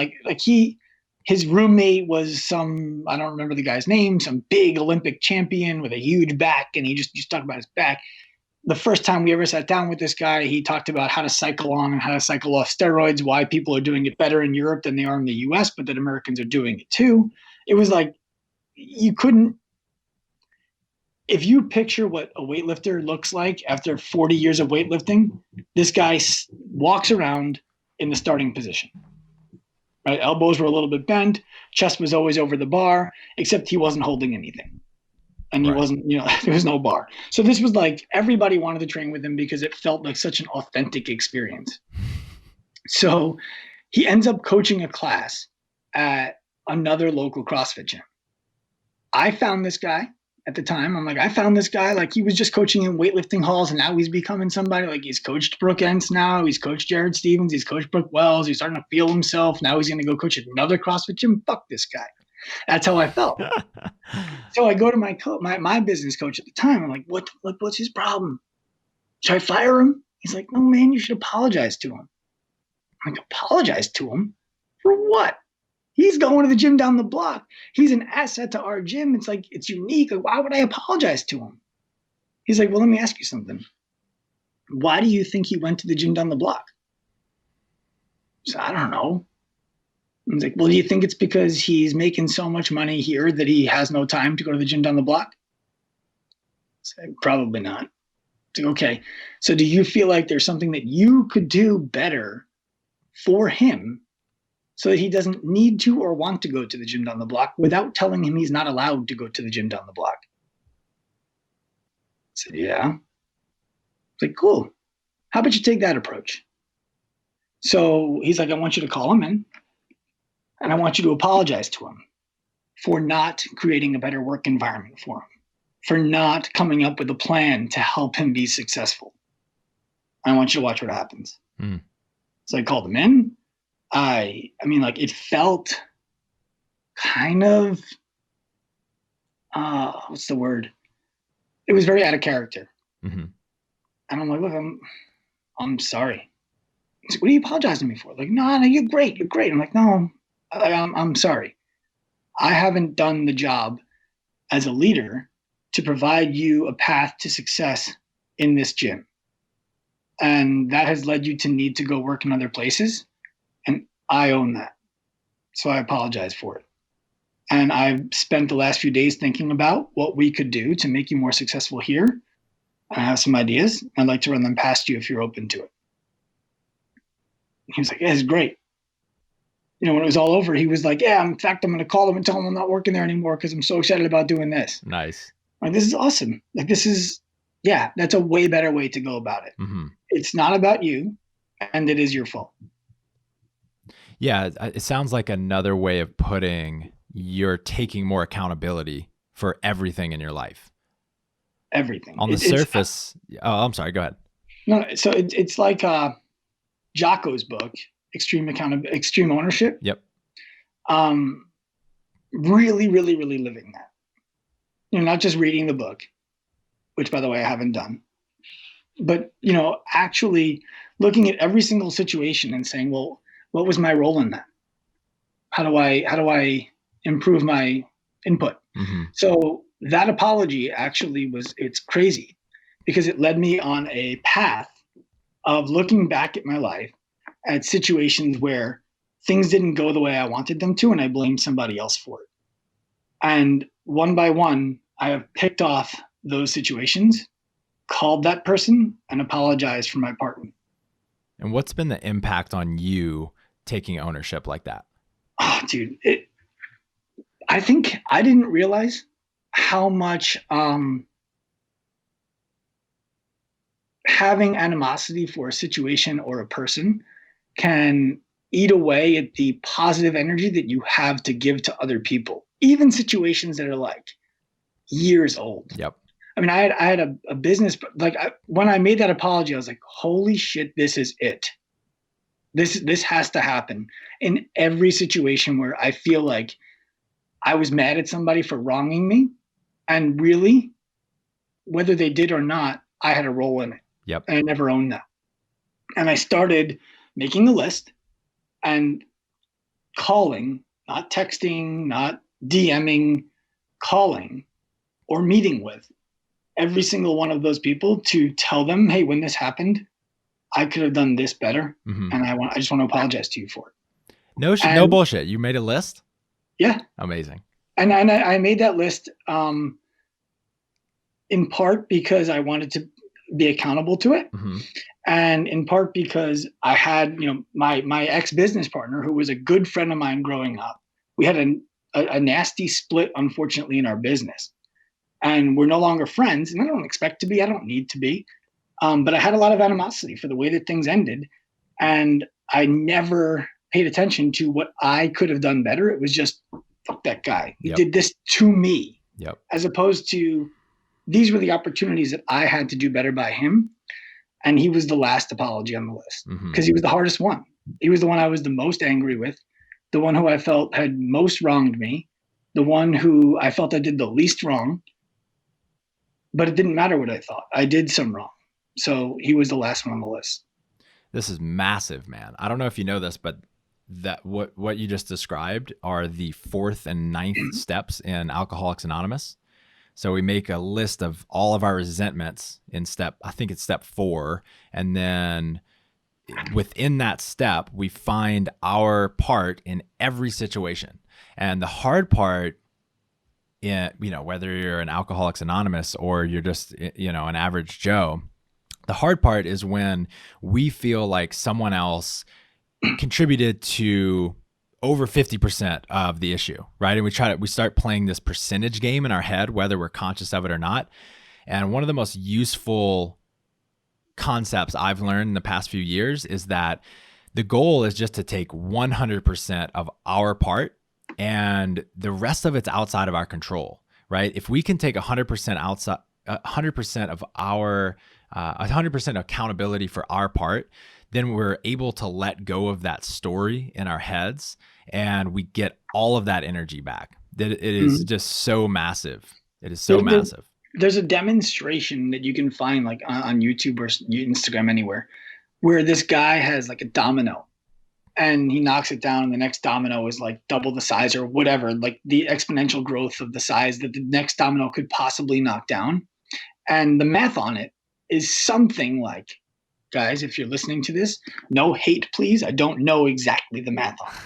his roommate was some, I don't remember the guy's name, some big Olympic champion with a huge back, and he just talked about his back. The first time we ever sat down with this guy, he talked about how to cycle on and how to cycle off steroids, why people are doing it better in Europe than they are in the US, but that Americans are doing it too. It was like, if you picture what a weightlifter looks like after 40 years of weightlifting, this guy walks around in the starting position. Right? Elbows were a little bit bent, chest was always over the bar, except he wasn't holding anything. And he wasn't, there was no bar. So this was like everybody wanted to train with him because it felt like such an authentic experience. So he ends up coaching a class at another local CrossFit gym. I found this guy at the time. I'm like, I found this guy, like he was just coaching in weightlifting halls and now he's becoming somebody. Like he's coached Brooke Entz now. He's coached Jared Stevens. He's coached Brooke Wells. He's starting to feel himself. Now he's going to go coach at another CrossFit gym. Fuck this guy. That's how I felt. So I go to my business coach at the time. I'm like, what's his problem? Should I fire him? He's like, no, man, you should apologize to him. I'm like, apologize to him? For what? He's going to the gym down the block. He's an asset to our gym. It's like, it's unique. Like, why would I apologize to him? He's like, well, let me ask you something. Why do you think he went to the gym down the block? So I don't know. He's like, well, do you think it's because he's making so much money here that he has no time to go to the gym down the block? I said, probably not. It's like, okay. So do you feel like there's something that you could do better for him so that he doesn't need to or want to go to the gym down the block without telling him he's not allowed to go to the gym down the block? I said, yeah. It's like, cool. How about you take that approach? So he's like, I want you to call him in and I want you to apologize to him for not creating a better work environment for him, for not coming up with a plan to help him be successful. I want you to watch what happens. So I called him in. I mean, like it felt kind of, what's the word? It was very out of character. Mm-hmm. And I'm like, look, I'm sorry. He's like, what are you apologizing to me for? Like, no, you're great. You're great. I'm like, no, I'm sorry. I haven't done the job as a leader to provide you a path to success in this gym. And that has led you to need to go work in other places. And I own that. So I apologize for it. And I've spent the last few days thinking about what we could do to make you more successful here. I have some ideas. I'd like to run them past you if you're open to it. He was like, yeah, it's great. When it was all over, he was like, yeah, in fact, I'm going to call him and tell him I'm not working there anymore because I'm so excited about doing this. Nice. Like, this is awesome. Like, that's a way better way to go about it. Mm-hmm. It's not about you, and it is your fault. Yeah, it sounds like another way of putting you're taking more accountability for everything in your life. Everything. On the surface. I'm sorry. Go ahead. No, so it's like Jocko's book, Extreme Ownership. Yep. Really, really, really living that. Not just reading the book, which by the way I haven't done, but actually looking at every single situation and saying, well, what was my role in that? How do I improve my input? Mm-hmm. So that apology actually it's crazy because it led me on a path of looking back at my life at situations where things didn't go the way I wanted them to, and I blamed somebody else for it. And one by one, I have picked off those situations, called that person, and apologized for my part. And what's been the impact on you taking ownership like that? Oh, dude, I think I didn't realize how much having animosity for a situation or a person can eat away at the positive energy that you have to give to other people, even situations that are like years old. Yep. I mean, I had a business, like when I made that apology, I was like, holy shit, this is it. This has to happen in every situation where I feel like I was mad at somebody for wronging me. And really, whether they did or not, I had a role in it. Yep. And I never owned that. And I started making a list and calling, not texting, not DMing, calling or meeting with every single one of those people to tell them, hey, when this happened, I could have done this better. Mm-hmm. And I just want to apologize to you for it. No bullshit. You made a list? Yeah. Amazing. And I made that list in part because I wanted to be accountable to it. Mm-hmm. And in part because I had, my ex-business partner, who was a good friend of mine growing up. We had a nasty split, unfortunately, in our business. And we're no longer friends. And I don't expect to be. I don't need to be. But I had a lot of animosity for the way that things ended. And I never paid attention to what I could have done better. It was just, fuck that guy. He did this to me. Yep. As opposed to, these were the opportunities that I had to do better by him. And he was the last apology on the list because he was the hardest one. He was the one I was the most angry with, the one who I felt had most wronged me, the one who I felt I did the least wrong. But it didn't matter what I thought. I did some wrong. So he was the last one on the list. This is massive, man. I don't know if you know this, but that what you just described are the 4th and 9th steps in Alcoholics Anonymous. So we make a list of all of our resentments in I think it's step 4. And then within that step, we find our part in every situation. And the hard part, whether you're an Alcoholics Anonymous or you're just, an average Joe, the hard part is when we feel like someone else contributed to over 50% of the issue, right? And we start playing this percentage game in our head, whether we're conscious of it or not. And one of the most useful concepts I've learned in the past few years is that the goal is just to take 100% of our part, and the rest of it's outside of our control, right? If we can take 100% outside, 100% of our, 100% accountability for our part, then we're able to let go of that story in our heads and we get all of that energy back. It is just so massive. It is so massive. There's a demonstration that you can find like on YouTube or Instagram, anywhere, where this guy has like a domino and he knocks it down and the next domino is like double the size or whatever, like the exponential growth of the size that the next domino could possibly knock down. And the math on it is something like, guys, if you're listening to this, no hate, please. I don't know exactly the math on it.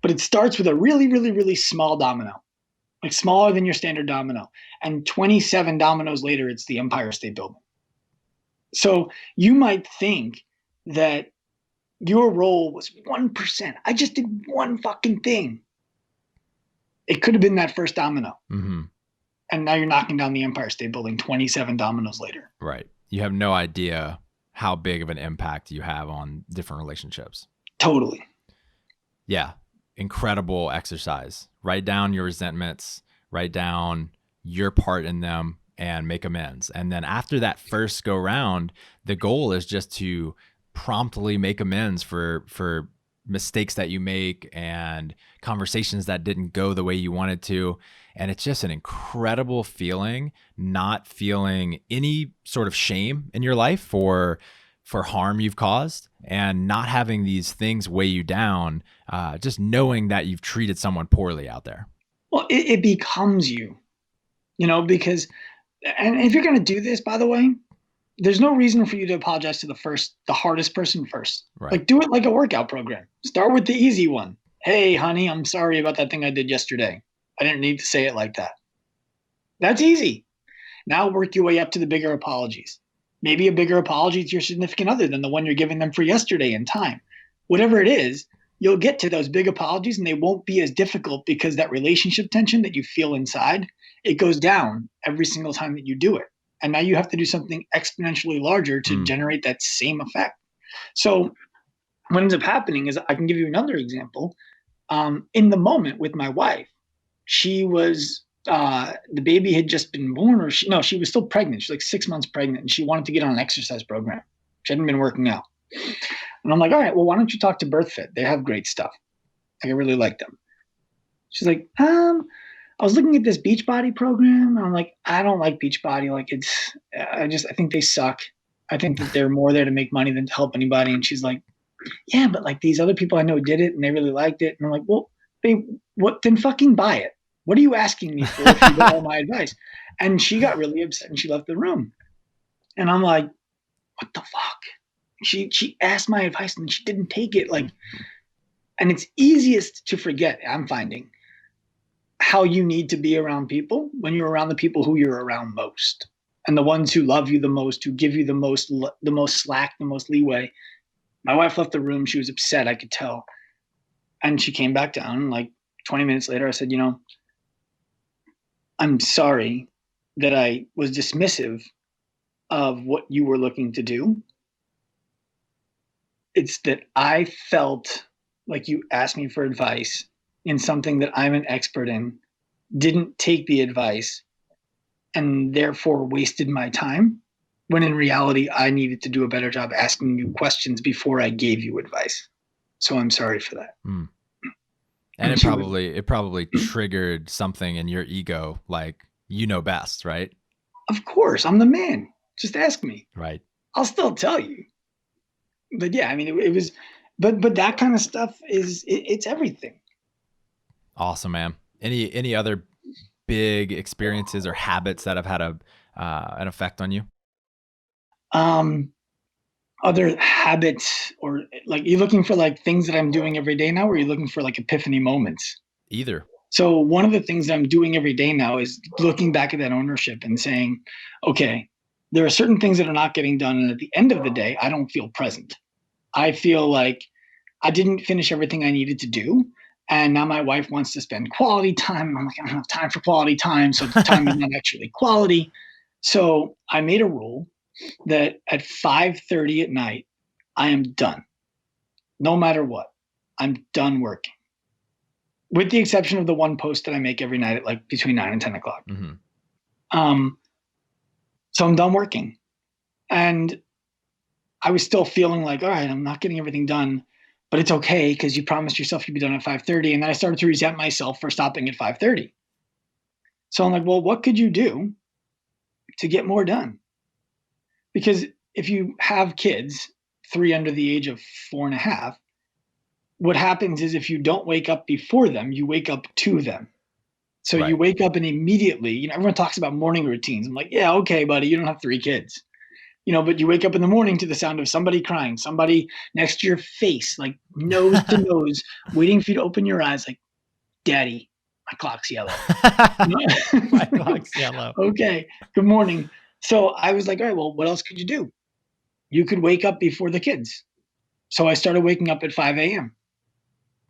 But it starts with a really, really, really small domino, like smaller than your standard domino. And 27 dominoes later, it's the Empire State Building. So you might think that your role was 1%. I just did one fucking thing. It could have been that first domino. Mm-hmm. And now you're knocking down the Empire State Building 27 dominoes later. Right. You have no idea how big of an impact you have on different relationships. Totally. Yeah. Incredible exercise. Write down your resentments, write down your part in them, and make amends. And then after that first go round, the goal is just to promptly make amends for mistakes that you make and conversations that didn't go the way you wanted to. And it's just an incredible feeling, not feeling any sort of shame in your life for harm you've caused and not having these things weigh you down, just knowing that you've treated someone poorly out there. Well, it becomes you, because, and if you're going to do this, by the way, there's no reason for you to apologize to the hardest person first. Right. Like, do it like a workout program. Start with the easy one. Hey, honey, I'm sorry about that thing I did yesterday. I didn't need to say it like that. That's easy. Now work your way up to the bigger apologies. Maybe a bigger apology to your significant other than the one you're giving them for yesterday in time. Whatever it is, you'll get to those big apologies and they won't be as difficult because that relationship tension that you feel inside, it goes down every single time that you do it. And now you have to do something exponentially larger to generate that same effect. So what ends up happening is, I can give you another example. In the moment with my wife, she was, the baby had just been born, she was still pregnant. She's like 6 months pregnant and she wanted to get on an exercise program. She hadn't been working out. And I'm like, all right, well, why don't you talk to BirthFit? They have great stuff. I really like them. She's like, I was looking at this Beachbody program. And I'm like, I don't like Beachbody. Like I think they suck. I think that they're more there to make money than to help anybody. And she's like, yeah, but like these other people I know did it and they really liked it. And I'm like, well, babe, then fucking buy it. What are you asking me for if you got all my advice? And she got really upset and she left the room. And I'm like, what the fuck? She asked my advice and she didn't take it. Like, and it's easiest to forget, I'm finding, how you need to be around people when you're around the people who you're around most. and the ones who love you the most, who give you the most slack, the most leeway. My wife left the room. She was upset. I could tell. And she came back down. Like 20 minutes later, I said, I'm sorry that I was dismissive of what you were looking to do. It's that I felt like you asked me for advice in something that I'm an expert in, didn't take the advice, and therefore wasted my time, when in reality, I needed to do a better job asking you questions before I gave you advice. So I'm sorry for that. Mm. And it probably triggered something in your ego, like, you know best, right? Of course, I'm the man. Just ask me. Right. I'll still tell you. But yeah, I mean, it was, but that kind of stuff it's everything. Awesome, man. Any other big experiences or habits that have had an effect on you? Other habits, or like, you're looking for like things that I'm doing every day now, or are you looking for like epiphany moments? Either. So one of the things that I'm doing every day now is looking back at that ownership and saying, okay, there are certain things that are not getting done. And at the end of the day, I don't feel present. I feel like I didn't finish everything I needed to do. And now my wife wants to spend quality time. And I'm like, I don't have time for quality time. So the time is not actually quality. So I made a rule that at 5:30 at night, I am done. No matter what, I'm done working. With the exception of the one post that I make every night at like between 9 and 10 o'clock. Mm-hmm. So I'm done working. And I was still feeling like, all right, I'm not getting everything done, but it's okay because you promised yourself you'd be done at 5:30. And then I started to resent myself for stopping at 5:30. So I'm like, well, what could you do to get more done? Because if you have kids, 3 under the age of 4.5, what happens is if you don't wake up before them, you wake up to them. So Right. You wake up and immediately, everyone talks about morning routines. I'm like, yeah, okay, buddy, you don't have 3 kids. But you wake up in the morning to the sound of somebody crying, somebody next to your face, like nose to nose, waiting for you to open your eyes, like, Daddy, my clock's yellow. My clock's yellow. Okay, good morning. So I was like, all right, well, what else could you do? You could wake up before the kids. So I started waking up at 5 a.m.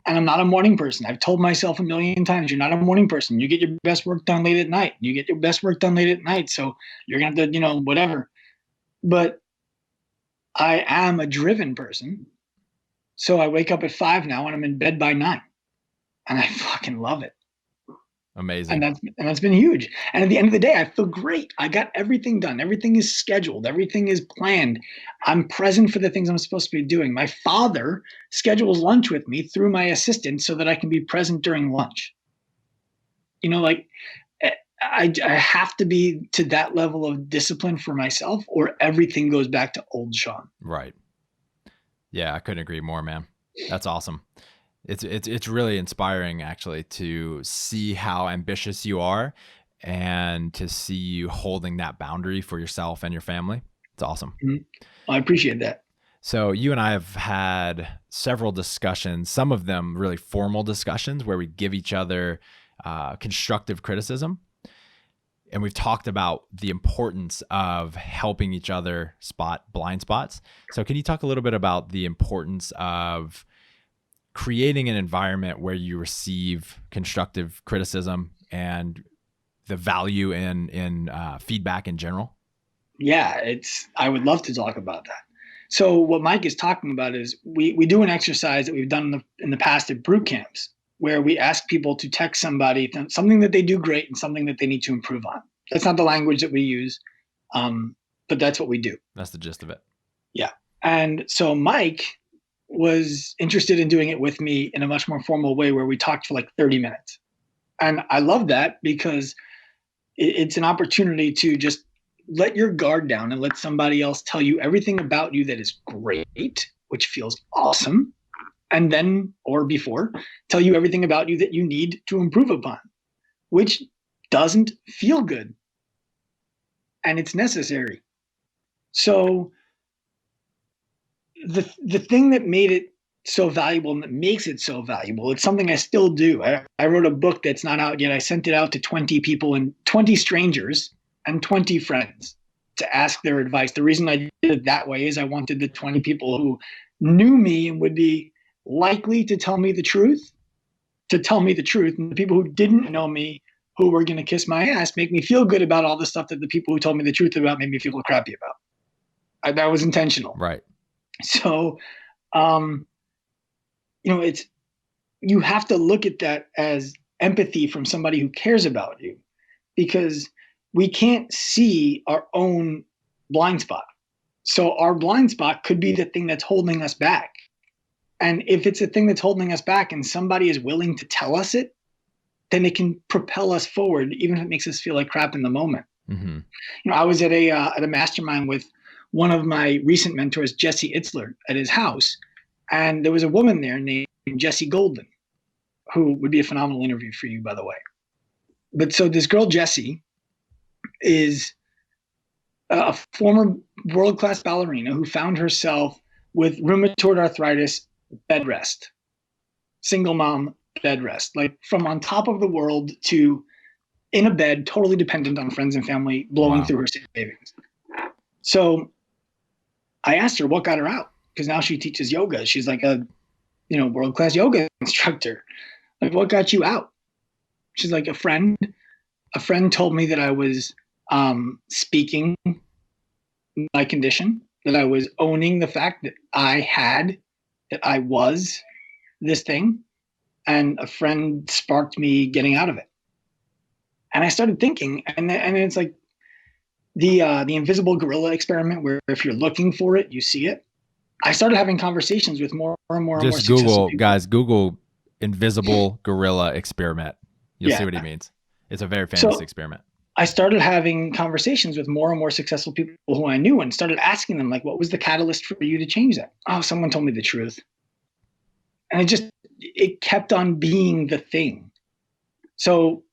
And I'm not a morning person. I've told myself a million times, you're not a morning person. You get your best work done late at night. You get your best work done late at night. So you're going to have to, whatever. But I am a driven person. So I wake up at 5 now and I'm in bed by 9. And I fucking love it. Amazing. And that's been huge. And at the end of the day, I feel great. I got everything done. Everything is scheduled. Everything is planned. I'm present for the things I'm supposed to be doing. My father schedules lunch with me through my assistant so that I can be present during lunch. I have to be to that level of discipline for myself, or everything goes back to old Sean. Right. Yeah, I couldn't agree more, man. That's awesome. It's really inspiring, actually, to see how ambitious you are and to see you holding that boundary for yourself and your family. It's awesome. Mm-hmm. I appreciate that. So you and I have had several discussions, some of them really formal discussions where we give each other constructive criticism. And we've talked about the importance of helping each other spot blind spots. So can you talk a little bit about the importance of creating an environment where you receive constructive criticism and the value in feedback in general? Yeah, I would love to talk about that. So what Mike is talking about is we do an exercise that we've done in the past at brew camps, where we ask people to text somebody something that they do great and something that they need to improve on. That's not the language that we use, but that's what we do. That's the gist of it. Yeah. And so Mike was interested in doing it with me in a much more formal way, where we talked for like 30 minutes. And I love that because it's an opportunity to just let your guard down and let somebody else tell you everything about you that is great, which feels awesome. And then, or before, tell you everything about you that you need to improve upon, which doesn't feel good. And it's necessary. So the thing that made it so valuable and that makes it so valuable, it's something I still do. I wrote a book that's not out yet. I sent it out to 20 people and 20 strangers and 20 friends. to ask their advice. The reason I did it that way is I wanted the 20 people who knew me and would be likely to tell me the truth, and the people who didn't know me, who were going to kiss my ass, make me feel good about all the stuff that the people who told me the truth about made me feel crappy about. That was intentional. Right. So, you have to look at that as empathy from somebody who cares about you, because we can't see our own blind spot. So our blind spot could be the thing that's holding us back. And if it's a thing that's holding us back and somebody is willing to tell us it, then it can propel us forward, even if it makes us feel like crap in the moment. Mm-hmm. I was at a mastermind with one of my recent mentors, Jesse Itzler, at his house. And there was a woman there named Jessie Golden, who would be a phenomenal interview for you, by the way. But so this girl, Jessie, is a former world-class ballerina who found herself with rheumatoid arthritis, bed rest, single mom, bed rest, like from on top of the world to in a bed, totally dependent on friends and family, blowing through her savings. So I asked her what got her out, because now she teaches yoga. She's like a, world-class yoga instructor. Like, what got you out? She's like, a friend told me that I was speaking my condition, that I was owning the fact that I was this thing, and a friend sparked me getting out of it. And I started thinking, and it's like the invisible gorilla experiment, where if you're looking for it, you see it. I started having conversations with more and more Just and more Google, people. guys, Google invisible gorilla experiment. You'll see what he means. It's a very famous experiment. I started having conversations with more and more successful people who I knew, and started asking them, like, what was the catalyst for you to change that? Oh, someone told me the truth. And it kept on being the thing. So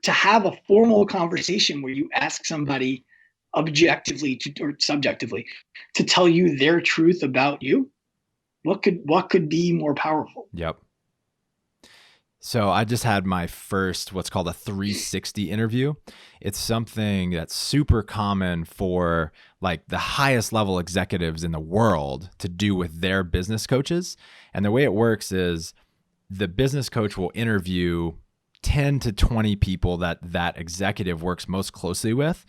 to have a formal conversation where you ask somebody objectively or subjectively to tell you their truth about you, what could be more powerful? Yep. So I just had my first, what's called a 360 interview. It's something that's super common for like the highest level executives in the world to do with their business coaches. And the way it works is the business coach will interview 10 to 20 people that executive works most closely with,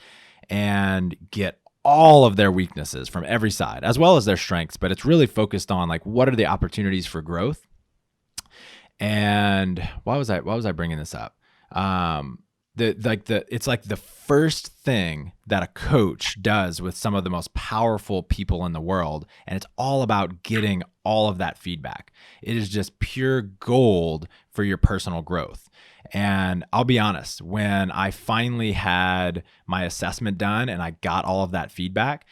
and get all of their weaknesses from every side, as well as their strengths. But it's really focused on like, what are the opportunities for growth? And why was I bringing this up? It's like the first thing that a coach does with some of the most powerful people in the world. And it's all about getting all of that feedback. It is just pure gold for your personal growth. And I'll be honest, when I finally had my assessment done and I got all of that feedback,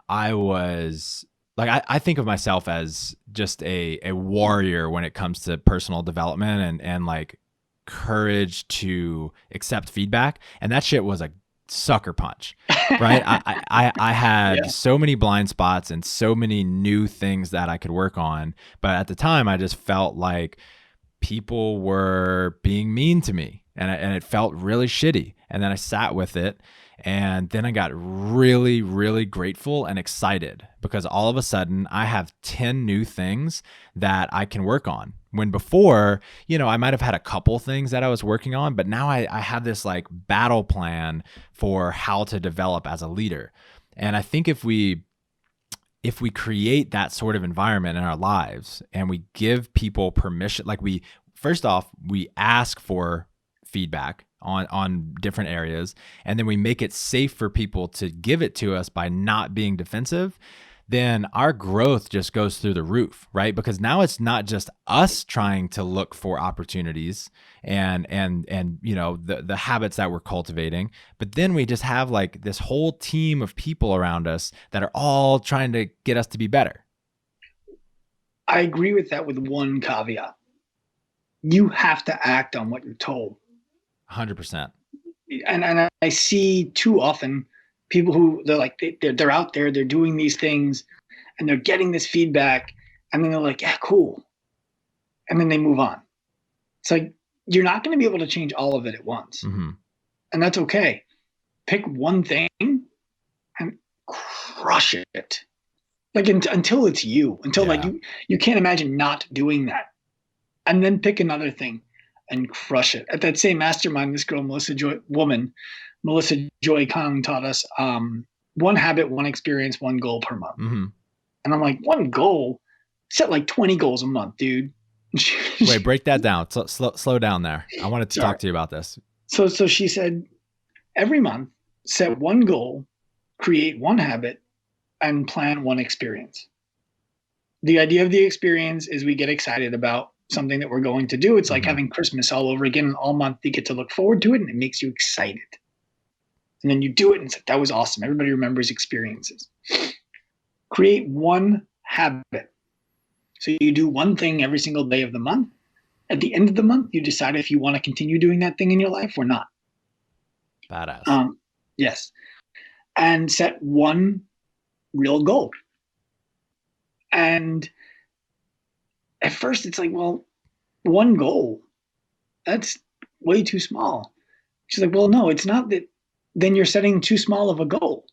I was like, I think of myself as just a warrior when it comes to personal development and like courage to accept feedback. And that shit was a sucker punch, right? I had so many blind spots and so many new things that I could work on. But at the time, I just felt like people were being mean to me, and it felt really shitty. And then I sat with it, and then I got really, really grateful and excited, because all of a sudden I have 10 new things that I can work on. When before, I might have had a couple things that I was working on, but now I have this like battle plan for how to develop as a leader. And I think if we create that sort of environment in our lives, and we give people permission, like first off, we ask for feedback on different areas, and then we make it safe for people to give it to us by not being defensive, then our growth just goes through the roof, right? Because now it's not just us trying to look for opportunities and the habits that we're cultivating, but then we just have like this whole team of people around us that are all trying to get us to be better. I agree with that, with one caveat. You have to act on what you're told. 100%. And I see too often people who they're out there, they're doing these things, and they're getting this feedback, and then they're like, yeah, cool. And then they move on. It's like, you're not going to be able to change all of it at once. Mm-hmm. And that's okay. Pick one thing and crush it. Like until it's you, until like you can't imagine not doing that. And then pick another thing and crush it. At that same mastermind, this girl, Melissa Joy Kong taught us one habit, one experience, one goal per month. Mm-hmm. And I'm like, one goal? Set like 20 goals a month, dude. Wait, break that down. Slow down there. I wanted to talk to you about this. So she said, every month, set one goal, create one habit, and plan one experience. The idea of the experience is we get excited about something that we're going to do. It's like having Christmas all over again, and all month you get to look forward to it, and it makes you excited. And then you do it, and it's like, that was awesome. Everybody remembers experiences. Create one habit. So you do one thing every single day of the month. At the end of the month, you decide if you want to continue doing that thing in your life or not. Badass. Yes. And set one real goal. And at first it's like, well, one goal, that's way too small. She's like, well, no, it's not that. Then you're setting too small of a goal.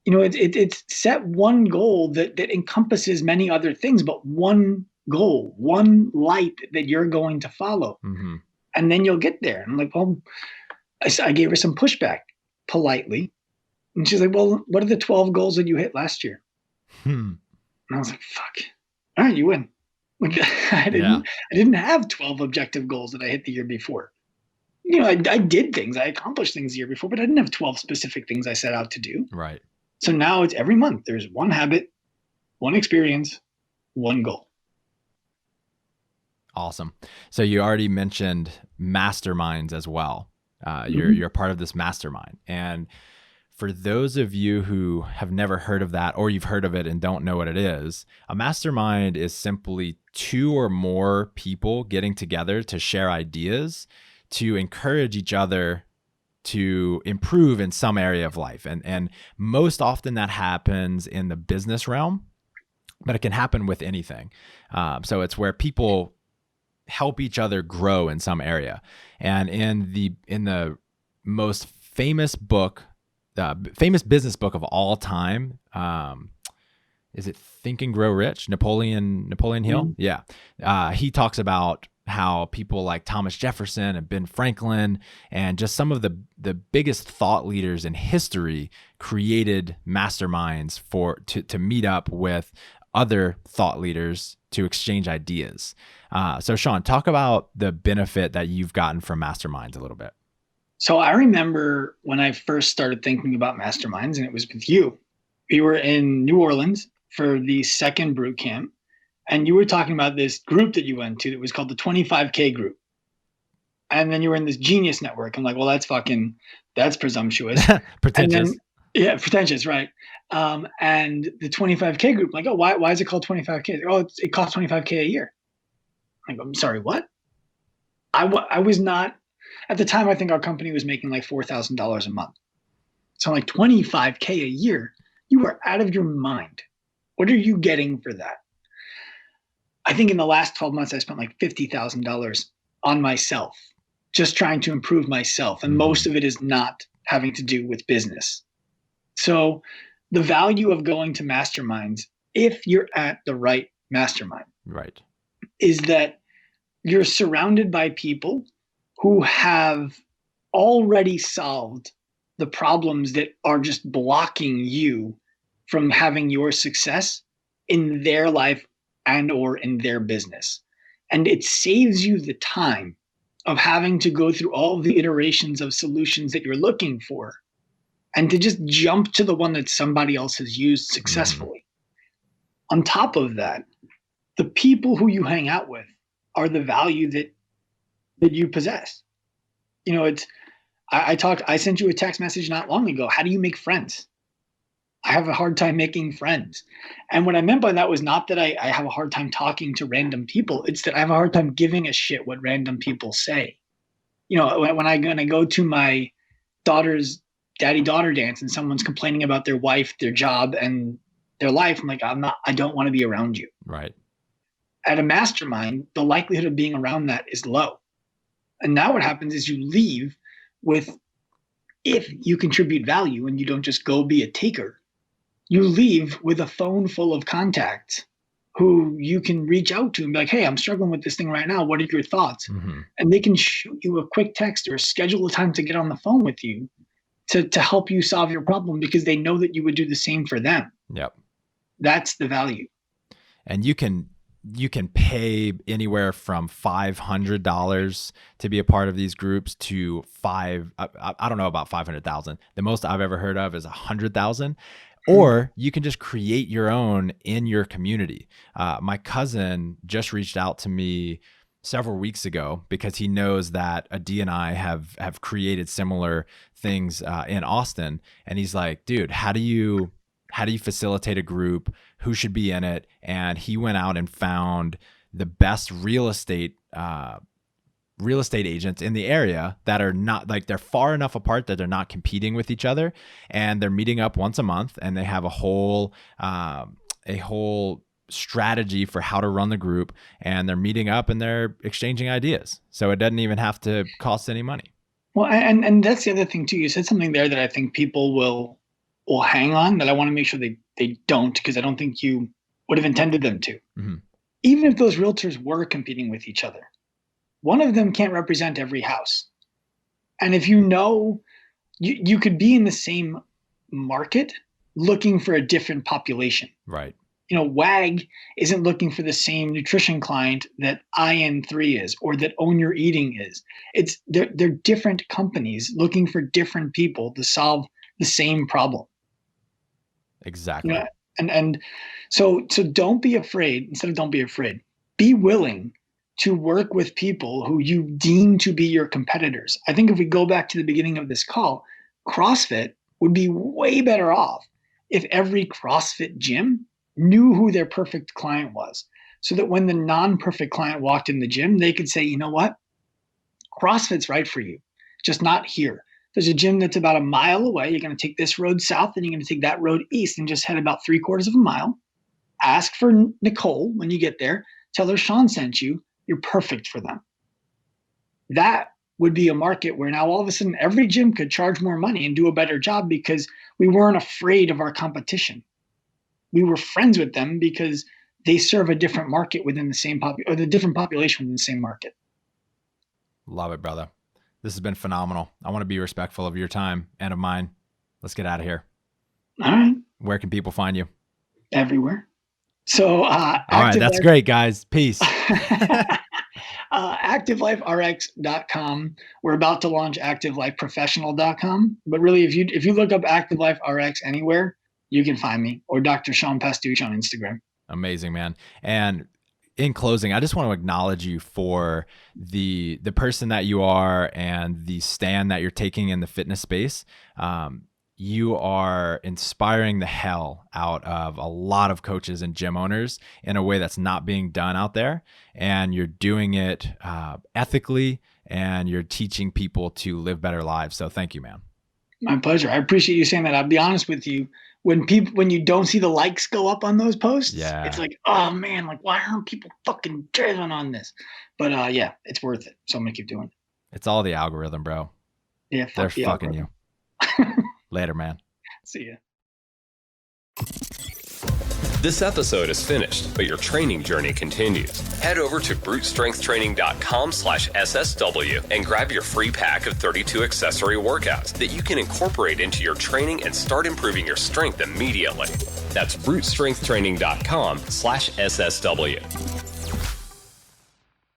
You know, it's set one goal that encompasses many other things, but one goal, one light that you're going to follow. Mm-hmm. And then you'll get there. And I'm like, well, I gave her some pushback politely. And she's like, well, what are the 12 goals that you hit last year? And I was like, fuck. All right, you win. Like, I didn't have 12 objective goals that I hit the year before. You know, I did things. I accomplished things the year before, but I didn't have 12 specific things I set out to do. Right. So now it's every month. There's one habit, one experience, one goal. Awesome. So you already mentioned masterminds as well. You're part of this mastermind. And for those of you who have never heard of that, or you've heard of it and don't know what it is, a mastermind is simply two or more people getting together to share ideas, to encourage each other to improve in some area of life. And most often that happens in the business realm, but it can happen with anything. So it's where people help each other grow in some area. And in the most famous book, famous business book of all time, is it Think and Grow Rich? Napoleon Hill? Mm-hmm. Yeah. He talks about how people like Thomas Jefferson and Ben Franklin and just some of the biggest thought leaders in history created masterminds to meet up with other thought leaders to exchange ideas. So Sean, talk about the benefit that you've gotten from masterminds a little bit. So I remember when I first started thinking about masterminds, and it was with you. We were in New Orleans for the second boot camp. And you were talking about this group that you went to that was called the 25K group. And then you were in this Genius Network. I'm like, well, that's presumptuous. Pretentious. Pretentious, right. And the 25K group, I'm like, oh, why is it called 25K? Oh, it costs 25K a year. I'm like, I'm sorry, what? I was not, at the time, I think our company was making like $4,000 a month. So I'm like, 25K a year? You are out of your mind. What are you getting for that? I think in the last 12 months, I spent like $50,000 on myself, just trying to improve myself. And most of it is not having to do with business. So the value of going to masterminds, if you're at the right mastermind, right, is that you're surrounded by people who have already solved the problems that are just blocking you from having your success in their life and or in their business. And it saves you the time of having to go through all of the iterations of solutions that you're looking for and to just jump to the one that somebody else has used successfully. On top of that, the people who you hang out with are the value that you possess. You know, I sent you a text message not long ago. How do you make friends? I have a hard time making friends. And what I meant by that was not that I have a hard time talking to random people. It's that I have a hard time giving a shit what random people say. You know, when I go to my daughter's daddy-daughter dance and someone's complaining about their wife, their job, and their life, I'm like, I don't want to be around you. Right. At a mastermind, the likelihood of being around that is low. And now what happens is you leave with if you contribute value and you don't just go be a taker, you leave with a phone full of contacts who you can reach out to and be like, hey, I'm struggling with this thing right now. What are your thoughts? Mm-hmm. And they can shoot you a quick text or schedule a time to get on the phone with you to help you solve your problem because they know that you would do the same for them. Yep. That's the value. And you can pay anywhere from $500 to be a part of these groups to I don't know about 500,000. The most I've ever heard of is 100,000. Or you can just create your own in your community. My cousin just reached out to me several weeks ago because he knows that Adi and I have created similar things in Austin. And he's like, dude, how do you facilitate a group? Who should be in it? And he went out and found the best real estate agents in the area that are not like, they're far enough apart that they're not competing with each other, and they're meeting up once a month, and they have a whole strategy for how to run the group, and they're meeting up and they're exchanging ideas. So it doesn't even have to cost any money. Well, and that's the other thing too. You said something there that I think people will hang on, that I want to make sure they don't, because I don't think you would have intended them to. Mm-hmm. Even if those realtors were competing with each other, one of them can't represent every house. And if you could be in the same market looking for a different population. Right. WAG isn't looking for the same nutrition client that IN3 is, or that Own Your Eating is. They're different companies looking for different people to solve the same problem. Exactly. And so don't be afraid. Instead of don't be afraid, be willing to work with people who you deem to be your competitors. I think if we go back to the beginning of this call, CrossFit would be way better off if every CrossFit gym knew who their perfect client was, so that when the non-perfect client walked in the gym, they could say, you know what? CrossFit's right for you, just not here. There's a gym that's about a mile away. You're going to take this road south and you're going to take that road east and just head about 3/4 of a mile. Ask for Nicole when you get there. Tell her Sean sent you. You're perfect for them. That would be a market where now all of a sudden every gym could charge more money and do a better job because we weren't afraid of our competition. We were friends with them because they serve a different market within the same or the different population within the same market. Love it, brother. This has been phenomenal. I want to be respectful of your time and of mine. Let's get out of here. All right. Where can people find you? Everywhere. So, all right, that's great, guys. Peace. ActiveLifeRX.com. We're about to launch ActiveLifeProfessional.com. But really, if you look up ActiveLifeRX anywhere, you can find me, or Dr. Sean Pastuch on Instagram. Amazing, man. And in closing, I just want to acknowledge you for the person that you are and the stand that you're taking in the fitness space. You are inspiring the hell out of a lot of coaches and gym owners in a way that's not being done out there. And you're doing it ethically, and you're teaching people to live better lives. So thank you, man. My pleasure. I appreciate you saying that. I'll be honest with you. When you don't see the likes go up on those posts, It's like, oh man, like why aren't people fucking driven on this? But yeah, it's worth it. So I'm gonna keep doing it. It's all the algorithm, bro. Yeah, they're fucking you. Later, man. See ya. This episode is finished, but your training journey continues. Head over to brutestrengthtraining.com/SSW and grab your free pack of 32 accessory workouts that you can incorporate into your training and start improving your strength immediately. That's brutestrengthtraining.com/SSW.